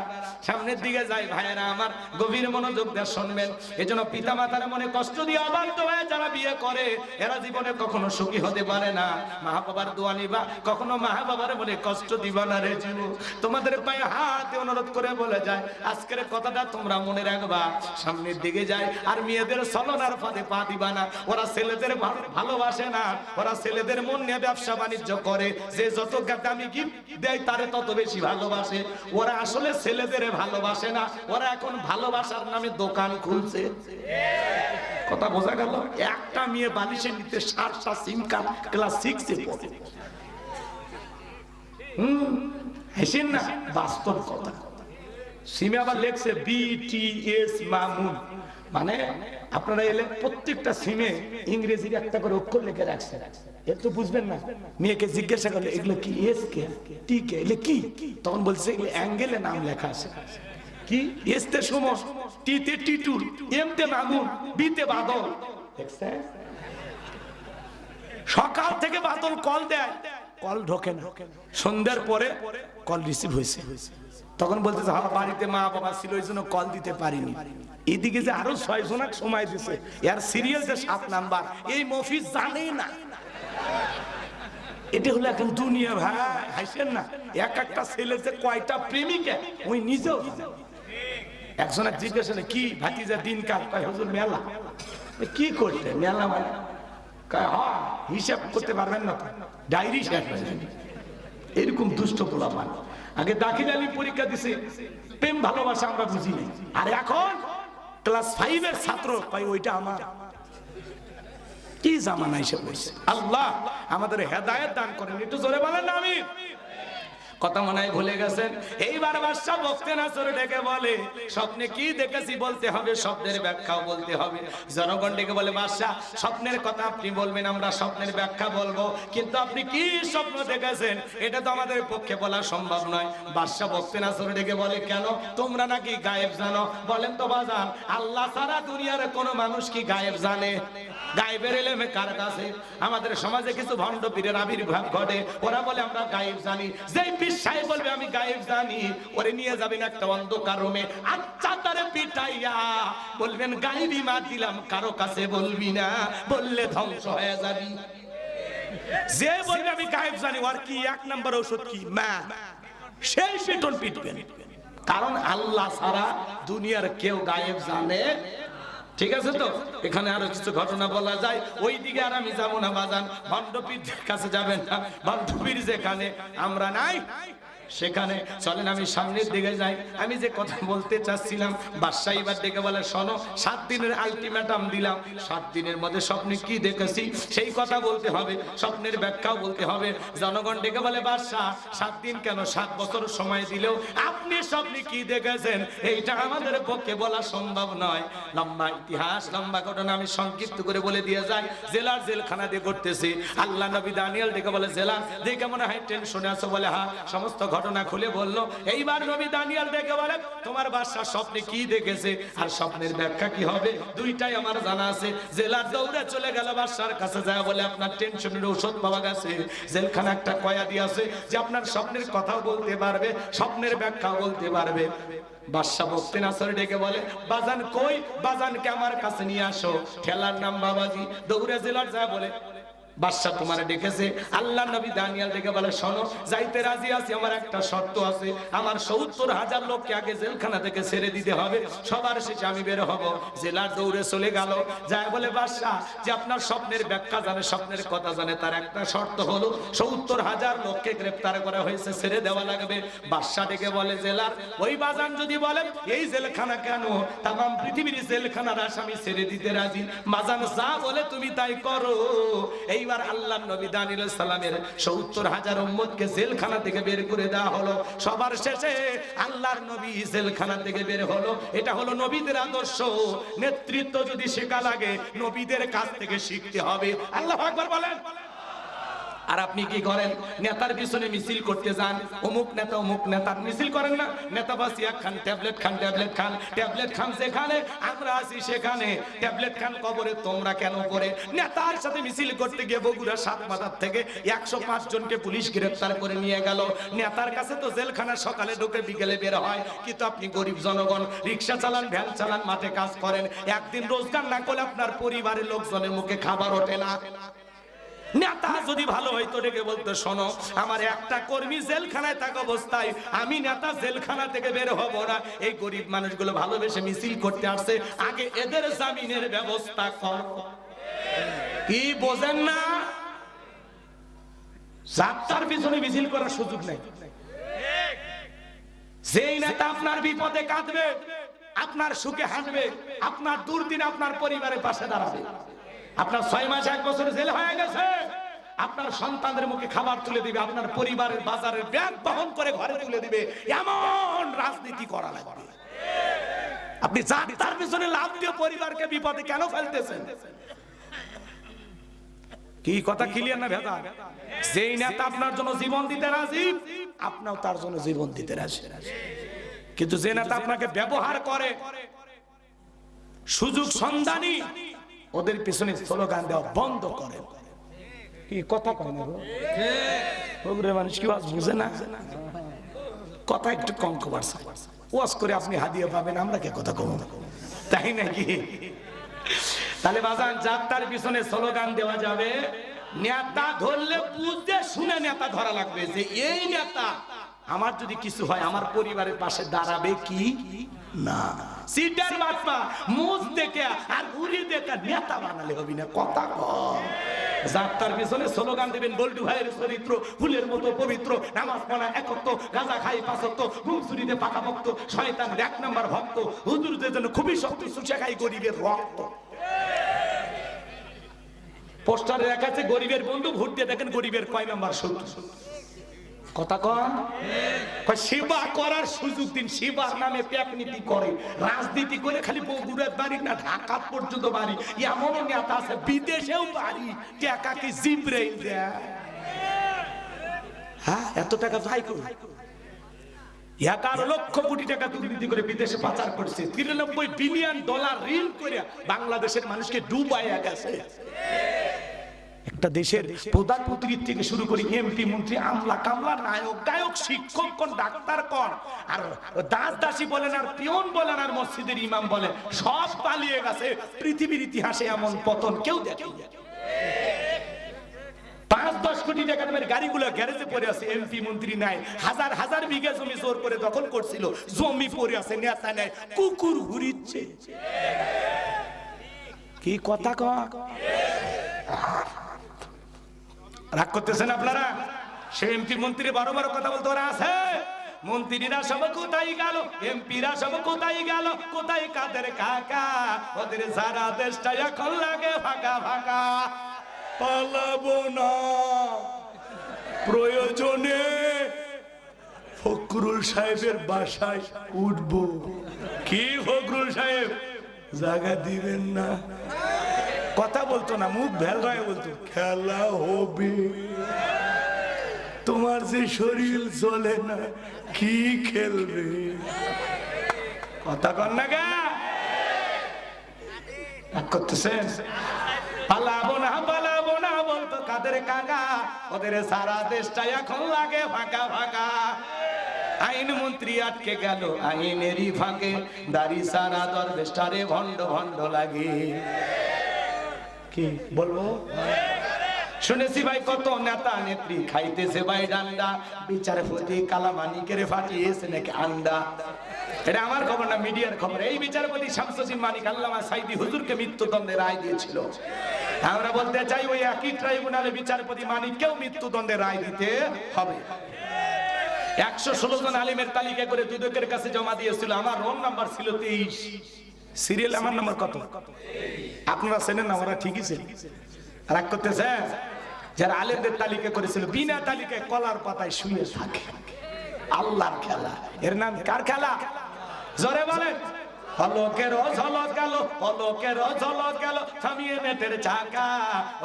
সামনের দিকে যাই ভাইয়েরা আমার, গভীর মনোযোগ দিয়ে শুনবেন। এজন্য পিতা মাতার মনে কষ্ট দিয়ে অবাধ্য হয়ে যারা বিয়ে করে, এরা জীবনে কখনো সুখী হতে পারে না। মা বাবার দোয়া নিবা, কখনো মা বাবার মনে কষ্ট দিবা না রে জীব। তোমাদের পায়ে হাতে অনুরোধ করে বলে যায়, আজকের কথাটা তোমরা মনে রাখবা। সামনের দিকে যায় আর মেয়েদের ছলনার ফাঁদে পা দিবা না। ওরা ছেলেদের ভালোবাসে না, ওরা ছেলেদের মন নিয়ে ব্যবসা বাণিজ্য করে। যে যত দামি গিফট দেয় তারে তত বেশি ভালোবাসে। ওরা আসলে ছেলেদের ভালোবাসে না, ওরা এখন ভালোবাসার নামে দোকান খুলছে। কথা বোঝা গেল? একটা মেয়ে বালিশে নিতে 7টা সিম কার্ড ক্লাস 6 এ পড়ে। হেসেন না, বাস্তব কথা। সিমে আবার লেখছে BTS মামুন, মানে আপনারা এলে প্রত্যেকটা সিমে ইংরেজির একটা করে অক্ষর লিখে রাখছে। একটু বুঝবেন না। মেয়েকে জিজ্ঞাসা করলে এগুলো কি, এস কে, টি কে, এগুলো কি? তখন বলছে এগুলো অ্যাঙ্গেলে নাম লেখা আছে। কি? এস তে সুমন, টি তে টিটু, এম তে মামুন, বি তে বাদল। সকাল থেকে বাদল কল দেয়, কল ঢোকে না। সন্ধ্যার পরে কল রিসিভ হয়েছে। তখন বলতেছে হ্যাঁ, বাড়িতে মা বাবা ছিল ওই জন্য কল দিতে পারিনি। এদিকে যে আরো 6 জনক সময় দিছে, এর সিরিয়াল যে 7 নাম্বার, এই মফিজ জানে না। এটা হলো এখন দুনিয়া ভাই, হাসেন না। এক একটা ছেলে যে কয়টা প্রেমিকা ওই নিজেও। একজনের জিজ্ঞাসা কি ভাতিজা দিন কাল, কয় হুজুর মেলা। কি করতে মেলা মানে? কয় হ্যাঁ, হিসাব করতে পারবেন না, ডায়েরি শেষ হয়ে যাবে। এরকম দুষ্ট পোলাপান। আগে দাখিল আলী পরীক্ষা দিছে, প্রেম ভালোবাসা আমরা বুঝি নাই। আর এখন ক্লাস 5 এর ছাত্র কয় ওইটা আমার। কি জামানা এসে বলছে। আল্লাহ আমাদের হেদায়েত দান করেন। একটু জোরে বলেন না আমিন। কথা মনে হয় ভুলে গেছেন। এইবার বাদশা বক্তে নাসর ডেকে বলে, স্বপ্নে কি দেখেছি বলতে হবে, স্বপ্নের ব্যাখ্যাও বলতে হবে। জনগণ ডেকে বলে, বাদশা স্বপ্নের কথা আপনি বলবেন, আমরা স্বপ্নের ব্যাখ্যা বলবো, কিন্তু আপনি কি স্বপ্ন দেখেছেন এটা তো আমাদের পক্ষে বলা সম্ভব নয়। বাদশা বক্তে নাসর ডেকে বলে, কেন, তোমরা নাকি গায়েব জানো? বলেন তো বাজান, আল্লাহ ছাড়া দুনিয়ার কোনো মানুষ কি গায়েব জানে? গায়েবের ইলমে কার কাছে? আমাদের সমাজে কিছু ভণ্ড পীরের আবির্ভাব ঘটে, ওরা বলে আমরা গায়েব জানি। যেই সাহেব বলবে আমি গায়েব জানি, ওরে নিয়ে যাবেন একটা অন্ধকার রুমে, আচ্ছা তারে পিটাইয়া বলবেন গায়েবী মা দিলাম, কারো কাছে বলবি না, বললে ধ্বংস হয়ে যাবি। যে বলবে আমি গায়েব জানি, ওর কি 1 নাম্বার ঔষধ কি? মা। সেই পিটন পিটবেন, কারণ আল্লাহ ছাড়া দুনিয়ার কেউ গায়েব জানে। ঠিক আছে তো? এখানে আরো কিছু ঘটনা বলা যায়, ওই দিকে আর আমি যাবো না বাজান। ভণ্ডপীর কাছে যাবেন না, ভণ্ডপীর যেখানে আমরা নাই সেখানে চলেন আমি সামনের দিকে যাই। আমি যে কথা বলতে চাচ্ছিলাম, বাদশা এবার ডেকে বলে, শোনো 7 দিনের আলটিমেটাম দিলাম, 7 দিনের মধ্যে স্বপ্নে কি দেখেছি সেই কথা বলতে হবে, স্বপ্নের ব্যাখ্যাও বলতে হবে। জনগণ ডেকে বলে, বাদশা 7 দিন কেন, 7 বছর সময় দিলেও আপনি স্বপ্নে কি দেখেছেন এইটা আমাদের পক্ষে বলা সম্ভব নয়। লম্বা ইতিহাস, লম্বা ঘটনা আমি সংক্ষিপ্ত করে বলে দিয়ে যাই। জেলার জেলখানা দিয়ে করতেছি। আল্লাহ নবী দানিয়েল ডেকে বলে, জেলা দেখে মনে হয় টেনশনে আছো? বলে হ্যাঁ। সমস্ত ঘটনা খুলে বললো। এইবার নবী দানিয়েল ডেকে বলে, তোমার বাদশা স্বপ্নে কি দেখেছে আর স্বপ্নের ব্যাখ্যা কি হবে দুইটাই আমার জানা আছে। জেলার দৌড়ে চলে গেল বাদশার কাছে, যায় বলে আপনার টেনশনের ঔষধ পাওয়া গেছে। জেলখানা একটা কয়াদি আছে যে আপনার স্বপ্নের কথাও বলতে পারবে, স্বপ্নের ব্যাখ্যাও বলতে পারবে। বাদশা বক্তে নাসর ডেকে বলে, বাজান কই? বাজানকে আমার কাছে নিয়ে আসো। খেলার নাম বাবাজি। দৌড়ে জেলার যায় বলে, বাদশা তোমার ডেকেছে। আল্লাহ নবী দানিয়েল ডেকে বলে, শোনো যাইতে রাজি আছি, আমার একটা শর্ত আছে। আমার 70,000 লোককে আগে জেলখানা থেকে ছেড়ে দিতে হবে, সবার শেষে আমি বের হব। জেলার দৌড়ে চলে গেল, যায় বলে, বাদশা যে আপনার স্বপ্নের ব্যাখ্যা জানে, স্বপ্নের কথা জানে, তার একটা শর্ত হলো 70,000 লোককে গ্রেফতার করা হয়েছে, ছেড়ে দেওয়া লাগবে। বাদশা ডেকে বলে, জেলার ওই বাজান যদি বলেন এই জেলখানা কেন, তামাম পৃথিবীর জেলখানার আসামি ছেড়ে দিতে রাজি। বাজান যা বলে তুমি তাই করো। এই এইবার আল্লাহর নবী দানিয়েল সালামের ৭০,০০০ উম্মতকে জেলখানা থেকে বের করে দেওয়া হলো। সবার শেষে আল্লাহর নবী জেলখানা থেকে বের হলো। এটা হলো নবীদের আদর্শ। নেতৃত্ব যদি শেখা লাগে নবীদের কাছ থেকে শিখতে হবে। আল্লাহু আকবার বলেন। আর আপনি কি করেন? নেতার পিছনে মিছিল করতে যান, অমুক নেতা অমুক নেতার মিছিল করেন না? নেতা বাসিয়া খান, ট্যাবলেট খান, ট্যাবলেট খান, ট্যাবলেট খান যেখানে, আমরা আছি সেখানে। ট্যাবলেট খান কবরে, তোমরা কেন করে? নেতার সাথে মিছিল করতে গিয়ে বগুড়া ৭ মাথার থেকে ১০৫ জনকে পুলিশ গ্রেফতার করে নিয়ে গেল। নেতার কাছে তো জেলখানা সকালে ঢুকে বিকেলে বের হয়, কিন্তু আপনি গরিব জনগণ, রিক্সা চালান, ভ্যান চালান, মাঠে কাজ করেন, একদিন রোজগার না করলে আপনার পরিবারের লোকজনের মুখে খাবার ওঠে না। নেতা যদি ভালো হইতো ডেকে বলতো, শোনো আমার একটা কর্মী জেলখানায় থাকা অবস্থায় আমি নেতা জেলখানা থেকে বের হব না। এই গরিব মানুষগুলো ভালোবেসে মিছিল করতে আসছে, আগে এদের জামিনের ব্যবস্থা কর। কি বোঝেন না? যাত্রার পিছনে মিছিল করার সুযোগ নেই। যেই নেতা আপনার বিপদে কাঁদবে, আপনার সুখে হাসবে, আপনার দুর্দিনে আপনার পরিবারের পাশে দাঁড়াবে। আপনার 6 মাস 1 বছর জেল হয়ে গেছে, আপনার সন্তানদের মুখে খাবার তুলে দিবে, আপনার পরিবারের বাজারের ব্যাগ বহন করে ঘরে তুলে দিবে, এমন রাজনীতি করা লাগবে। আপনি যাত্রার পিছনে লাভ দিয়ে পরিবারকে বিপদে কেন ফেলতেছেন? কি কথা ক্লিয়ার না ভেদা? যেই নেতা আপনার জন্য জীবন দিতে রাজি, আপনিও তার জন্য জীবন দিতে রাজি। কিন্তু যে নেতা আপনাকে ব্যবহার করে, সুযোগ সন্ধানী, ওদের পিছনে স্লোগান দেওয়া বন্ধ করে। কি কথা কয় না? ওগরে মানুষ কি ওয়াজ বুঝে না? কথা একটু কম কবার ওয়াজ করে আপনি হাদিয়া পাবেন, আমরা কে কথা কম, তাই নাকি? তাহলে বাজান, যাত্রার পিছনে স্লোগান দেওয়া যাবে। নেতা ধরলে বুঝতে শুনে নেতা ধরা লাগবে, যে এই নেতা আমার যদি কিছু হয় আমার পরিবারের পাশে দাঁড়াবে কি না। সিটার বাচ্চা মুজ দেখে আর ঘুরি দেখে নেতা বানালে হবে না। কথা কম। যাত্রার পিছনে স্লোগান দেবেন, বল্টু ভাইয়ের চরিত্র ফুলের মতো পবিত্র, নামাজ পড়া একত্ব, গাঁজা খাই ৫ ওয়াক্ত, ঘুম চুরিতে পাকা ভক্ত, শয়তান ১ নাম্বার ভক্ত, হুজুরদের জন্য খুবই শক্তি, চুষে খাই গরিবের রক্ত। পোস্টারে লেখা আছে গরিবের বন্ধু, ভোট দিয়ে দেখেন গরিবের কয় নাম্বার শত্রু। কথা কন। সেবা করার সুযোগ দিন। সেবার নামে প্যাকনীতি করে, রাজনীতি করে, খালি বগুড়ার বাড়ি না ঢাকা পর্যন্ত বাড়ি, এমন নেতা আছে বিদেশেও বাড়ি, টাকা কি জিব্রাইল দেয়? হ্যাঁ, এত টাকা ভাই কই? 11 লক্ষ কোটি টাকা দুর্নীতি করে বিদেশে পাচার করছে, 93 বিলিয়ন ডলার ঋণ করে বাংলাদেশের মানুষকে ডুবাইয়া গেছে। একটা দেশের প্রধানমন্ত্রী থেকে শুরু করে এমপি মন্ত্রী, আমলা কামলা, নায়ক গায়ক, শিক্ষক কোন, ডাক্তার কোন, আর দাস দাসী বলেন, আর পিয়ন বলেন, আর মসজিদের ইমাম বলেন, সব পালিয়ে গেছে। পৃথিবীর ইতিহাসে এমন পতন কেউ দেখেনি। 5-10 কোটি টাকা দামের গাড়িগুলো গ্যারেজে পড়ে আছে, এমপি মন্ত্রী নাই। হাজার হাজার বিঘা জমি জোর করে দখল করছিল, জমি পড়ে আছে, নেতা নাই, কুকুর ঘুরিচ্ছে। কি কথা কয়? রাগ করতেছেন আপনারা? সে এমপি মন্ত্রী বড় বড় কথা বলতে ওরা আছে। মন্ত্রীরা সব কোথায় গেল, এমপিরা সব কোথায় গেল, কোথায় কাদের কাকা? ওদের সারা দেশটা এখন লাগে ফাঁকা ফাঁকা। পালাবো না, প্রয়োজনে ফখরুল সাহেবের বাসায় উঠবো। কি ফখরুল সাহেব জায়গা দিবেন না? কথা বলতো না, মুখ ভেল হয়ে বলতো, খেলা হবে। তোমার যে শরীর চলে না, কি খেলবে? কথা কন না গা করতেছেন। পালাবো না পালাবো না বলতো কাদের কাকা, ওদের সারা দেশটা এখন লাগে ফাঁকা ফাঁকা। আইন মন্ত্রী আটকে গেল আইনেরই ফাঁকে, দাড়ি সারা দরবেশটারে ভণ্ড ভণ্ড লাগে। কি বলবো? শুনেছি ভাই কত নেতা নেত্রী খাইতেছে ভাই ডান্ডা, বিচারপতি কালামানিকের ফাটিয়েছে নাকি আন্ডা। এটা আমার খবর না, মিডিয়ার খবর। এই বিচারপতি শামসুদ্দিন মানিক আল্লামা সাইদি হুজুরকে মৃত্যুদণ্ডের রায় দিয়েছিল। আমরা বলতে চাই ওই একই ট্রাইব্যুনালে বিচারপতি মানিককেও মৃত্যুদণ্ডের রায় দিতে হবে। 116 জন আলিমের তালিকা করে দুদকের কাছে জমা দিয়েছিল। আমার রোল নাম্বার ছিল 23, সিরিয়াল আমার নাম্বার কত? আপনারা চেনেন না? ওরা ঠিকই ছিল। রাগ করতেছে? যারা আলেমদের তালিকা করেছিল বিনা তালিকায় কলার পাতায় শুয়ে থাকে। আল্লাহর খেলা, এর নাম কার খেলা? জোরে বলেন। পলকের ঝলক গেল, পলকের ঝলক গেল, থামিয়ে নেটের চাকা,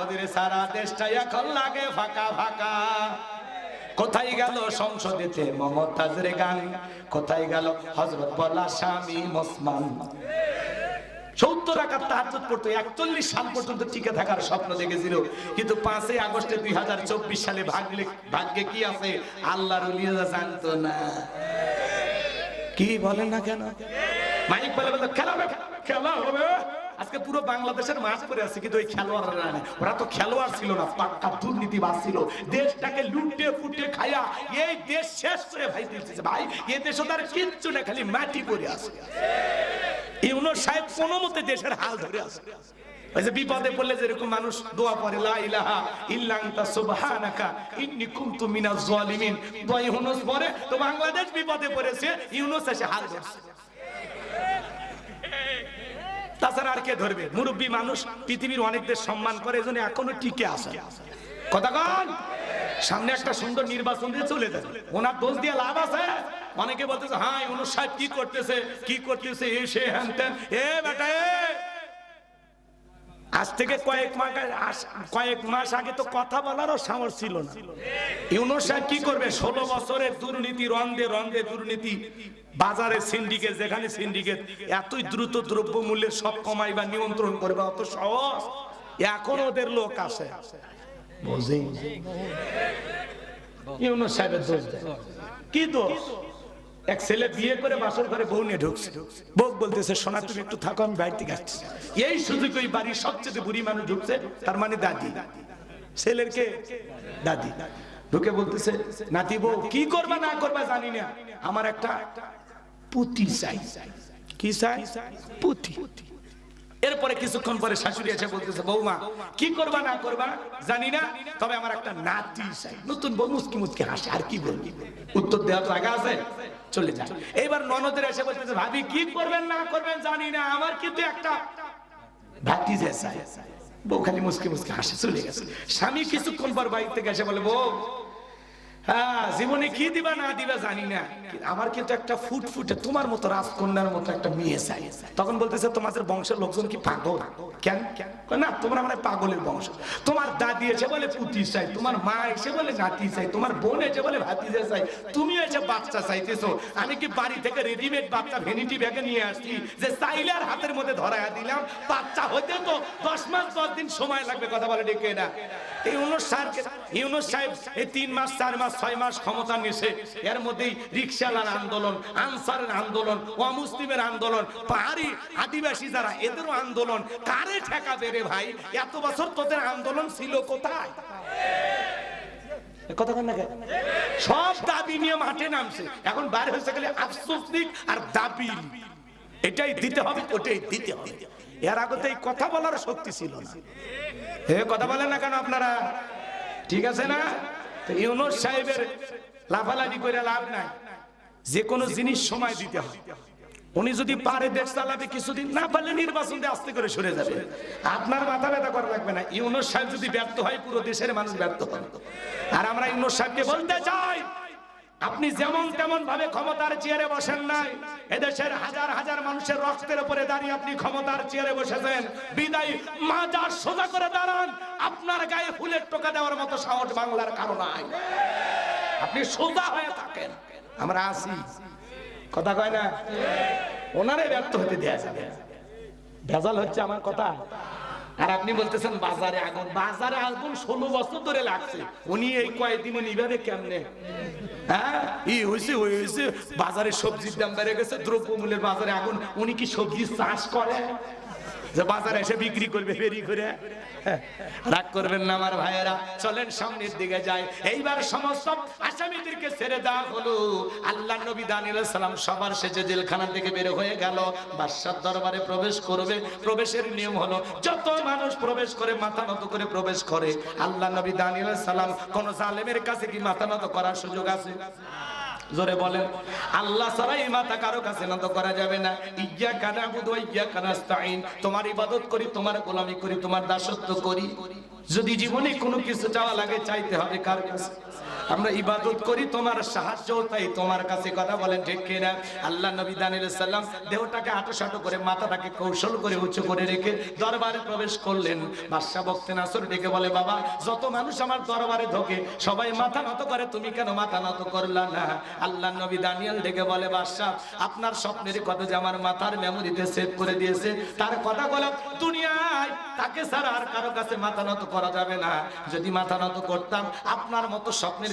ওদের সারা দেশটা এখন লাগে ফাঁকা ফাঁকা। কোথায় গেল সংসদেতে মমতাজের গান, কোথায় গেল হযরত বলা স্বামী ওসমান। 70 রাকাত তাহাজ্জুদ পড়তো, 41 সাল পর্যন্ত টিকে থাকার স্বপ্ন দেখেছিল, কিন্তু 5 আগস্ট 2024 সালে ভাগ্যে কি আছে আল্লাহর ওলিরা জানতো না। কি বলেন না কেন? মাইক বলে বলতো খেলা হবে, খেলা হবে। আজকে পুরো বাংলাদেশের মাঠ করে আছে, কিন্তু ওই খেলোয়াড়রা না, ওরা তো খেলোয়াড় ছিল না, পাক্কা দুর্নীতিবাজ ছিল। দেশটাকে লুটে ফুটে খায়া এই দেশ শেষ করে ভাই দিয়েছে। ভাই এই দেশে তার কিচ্ছু না, খালি মাটি পড়ে আছে। ইউনূস সাহেব কোন মতে দেশের হাল ধরে আছে। ওই যে বিপদে পড়লে যেরকম মানুষ দোয়া পড়ে, লা ইলাহা ইল্লা আনতা সুবহানাকা ইন্নী কুনতু মিনাজ জালিমিন, দোয়া ইউনূস পড়ে। তো বাংলাদেশ বিপদে পড়েছে, ইউনূস এসে হাল ধরছে। তাছাড়া আর কে ধরবে? মুরব্বী মানুষ, পৃথিবীর অনেক দেশ সম্মান করে, এজন্য এখনো টিকে আছে। কথা কন, সামনে একটা সুন্দর নির্বাচন দিয়ে চলে যাবে, ওনার দোষ দিয়ে লাভ আছে? অনেকে বলতেছে হ্যাঁ ইউনূস সাহেব কি করতেছে, কি করতেছে, এই সে হ্যান ত্যান। এ বেটা, আজ থেকে কয়েক মাস আগে তো কথা বলারও সাহস ছিল না। ইউনূস সাহেব কি করবে? 16 বছরের দুর্নীতি, রন্ধে রন্ধে দুর্নীতি, বাজারে সিন্ডিকেট, যেখানে সিন্ডিকেট, এতই দ্রুত দ্রব্য মূল্যের সব কমাই বা নিয়ন্ত্রণ করবে, অত সহজ? এখন ওদের লোক আছে, বুঝি ইউনূস সাহেবের দোষ দেয়। কি দোষ? এক ছেলে বিয়ে করে বাসর ঘরে বউ নিয়ে ঢুকছে, বউ বলতেছে সোনা তুমি একটু থাকো, আমি বাইরে থেকে আসছি। এই সুযোগ ওই বাড়ির সবচেয়ে বুড়ি মানুষ ঢুকছে, তার মানে দাদি, ছেলের কে দাদি, ঢুকে বলতেছে নাতি বউ কি করবা না করবা জানি না, আমার একটা পুতি চাই। কি চাই? পুতি। এরপরে কিছুক্ষণ পরে শাশুড়ি এসে বলতেছে বৌমা কি করবা না করবা জানি না, তবে আমার একটা নাতি চাই। নতুন বউ মুচকি মুচকি হাসে, আর কি বলবি, উত্তর দেওয়া তো আগে আছে, চলে যায়। এইবার ননদের এসে বলতেছে ভাবি কি করবেন না করবেন জানি না, আমার কিন্তু একটা ভাতিজা চাই। বউ খালি মুচকি মুচকি হাসে, চলে গেছে। স্বামী কিছুক্ষণ পর বাড়ি থেকে এসে বলে বউ হ্যাঁ জীবনে কি দিবা না দিবা জানি না, আমার কিন্তু একটা ফুটফুটে তোমার মতো রাজকন্যার মতো একটা মেয়ে চাই। তখন বলতেছে তোমাদের বংশের লোকজন কি পাগল? কেন? না তোমরা মানে পাগলের বংশ। তোমার দাদি এসে বলে পুতি চাই, তোমার মা এসে বলে নাতি চাই, তোমার বোন এসে বলে ভাতিজা চাই, তুমি এসে বাচ্চা চাইতেছো। আমি কি বাড়ি থেকে রেডিমেড বাচ্চা ভ্যানিটি ব্যাগে নিয়ে আসছি যে চাইলে আর হাতের মধ্যে ধরাইয়া দিলাম? বাচ্চা হইতে তো 10 মাস 10 দিন সময় লাগবে। কথা বলে ডেকে না। ইউনূস সাহেব এই 3 মাস 4 মাস 6 মাস ক্ষমতা নিয়েছে, এর মধ্যেই রিকশাওয়ালার আন্দোলন, আনসারের আন্দোলন, অমুসলিমের আন্দোলন, পাহাড়ি আদিবাসী যারা এদেরও আন্দোলন। কারে ঠেকাবে রে ভাই? এত বছর তোদের আন্দোলন ছিল কোথায়? কথা বল না, সব দাবি নিয়ে মাঠে নামছে। এখন বাইরে হয়েছে গেলে আফসোস দিক আর দাবি, এটাই দিতে হবে ওটাই দিতে হবে। এর আগতে এই কথা বলার শক্তি ছিল না। কথা বলেন না কেন আপনারা? ঠিক আছে না? ইউনূস সাহেবের লাফালাফি করে লাভ নাই, যে কোনো জিনিস সময় দিতে হয়। উনি যদি পারে দেশ চালাবে কিছুদিন, না পারলে নির্বাচন দিয়ে আস্তে করে সরে যাবে। আপনার মাথা ব্যথা করা লাগবে না। ইউনূস সাহেব যদি ব্যর্থ হয় পুরো দেশের মানুষ ব্যর্থ হবে। আর আমরা ইউনূস সাহেবকে বলতে চাই আপনি যেমন তেমন ভাবে ক্ষমতার চেয়ারে বসেন নাই, এদেশের হাজার হাজার মানুষের রক্তের উপরে দাঁড়িয়ে আপনি ক্ষমতার চেয়ারে বসেছেন। বিদায় মাজার সোজা করে দাঁড়ান, আপনার গায়ে ফুলের টোকা দেওয়ার মতো সাহস বাংলার কারো নাই। আপনি সোজা হয়ে থাকেন, আমরা আসি। কথা কয় না? ওনারে ব্যর্থ হতে দেয়া যাবে। ভেজাল হচ্ছে আমার কথা। আর আপনি বলতেছেন বাজারে আগুন। বাজারে আগুন 16 বছর ধরে লাগছে, উনি এই কয়েকদিনে নিভাবে কেমনে? হ্যাঁ ই হয়েছে ওই হয়েছে, বাজারে সবজির দাম বেড়ে গেছে, দ্রব্যমূল্যের বাজারে আগুন। উনি কি সবজি চাষ করে যে বাজারে এসে বিক্রি করবে ফেরি করে? রাগ করবেন না আমার ভাইয়েরা, চলেন সামনের দিকে যাই। এইবার সমস্ত আসামিদেরকে ছেড়ে দেওয়া হলো। আল্লাহ নবী দানিয়েল আলাইহিস সালাম সবার শেষে জেলখানা থেকে বের হয়ে গেল, বাদশার দরবারে প্রবেশ করবে। প্রবেশের নিয়ম হলো যত মানুষ প্রবেশ করে মাথা নত করে প্রবেশ করে। আল্লাহ নবী দানিয়েল আলাইহিস সালাম কোন জালেমের কাছে কি মাথা নত করার সুযোগ আছে? জোরে বলেন, আল্লাহ ছাড়া এই মাথা কারো কাছে নত করা যাবে না। ইয়্যাকা না'বুদু ওয়া ইয়্যাকা নাস্তাঈন, তোমার ইবাদত করি, তোমার গোলামি করি, তোমার দাসত্ব করি। যদি জীবনে কোনো কিছু চাওয়া লাগে, চাইতে হবে কার কাছে? আমরা ইবাদত করি, তোমার সাহায্য তাই তোমার কাছে। কথা বলেন ঠিক কিনা? আল্লাহ নবী দানিয়েল সাল্লাম দেহটাকে আঁটোসাঁটো করে, মাথাটাকে কৌশল করে উঁচু করে রেখে দরবারে প্রবেশ করলেন। বাদশা বক্তে নাসর ডেকে বলে, বাবা, যত মানুষ আমার দরবারে ঢোকে সবাই মাথা নত করে, তুমি কেন মাথা নত করলা না? আল্লাহ নবী দানিয়েল ডেকে বলে, বাদশা, আপনার স্বপ্নের কথা যে আমার মাথার মেমোরিতে সেভ করে দিয়েছে, তার কথা বলা দুনিয়ায় তাকে ছাড়া আর কারো কাছে মাথা নত করা যাবে না। যদি মাথা নত করতাম, আপনার মতো স্বপ্নের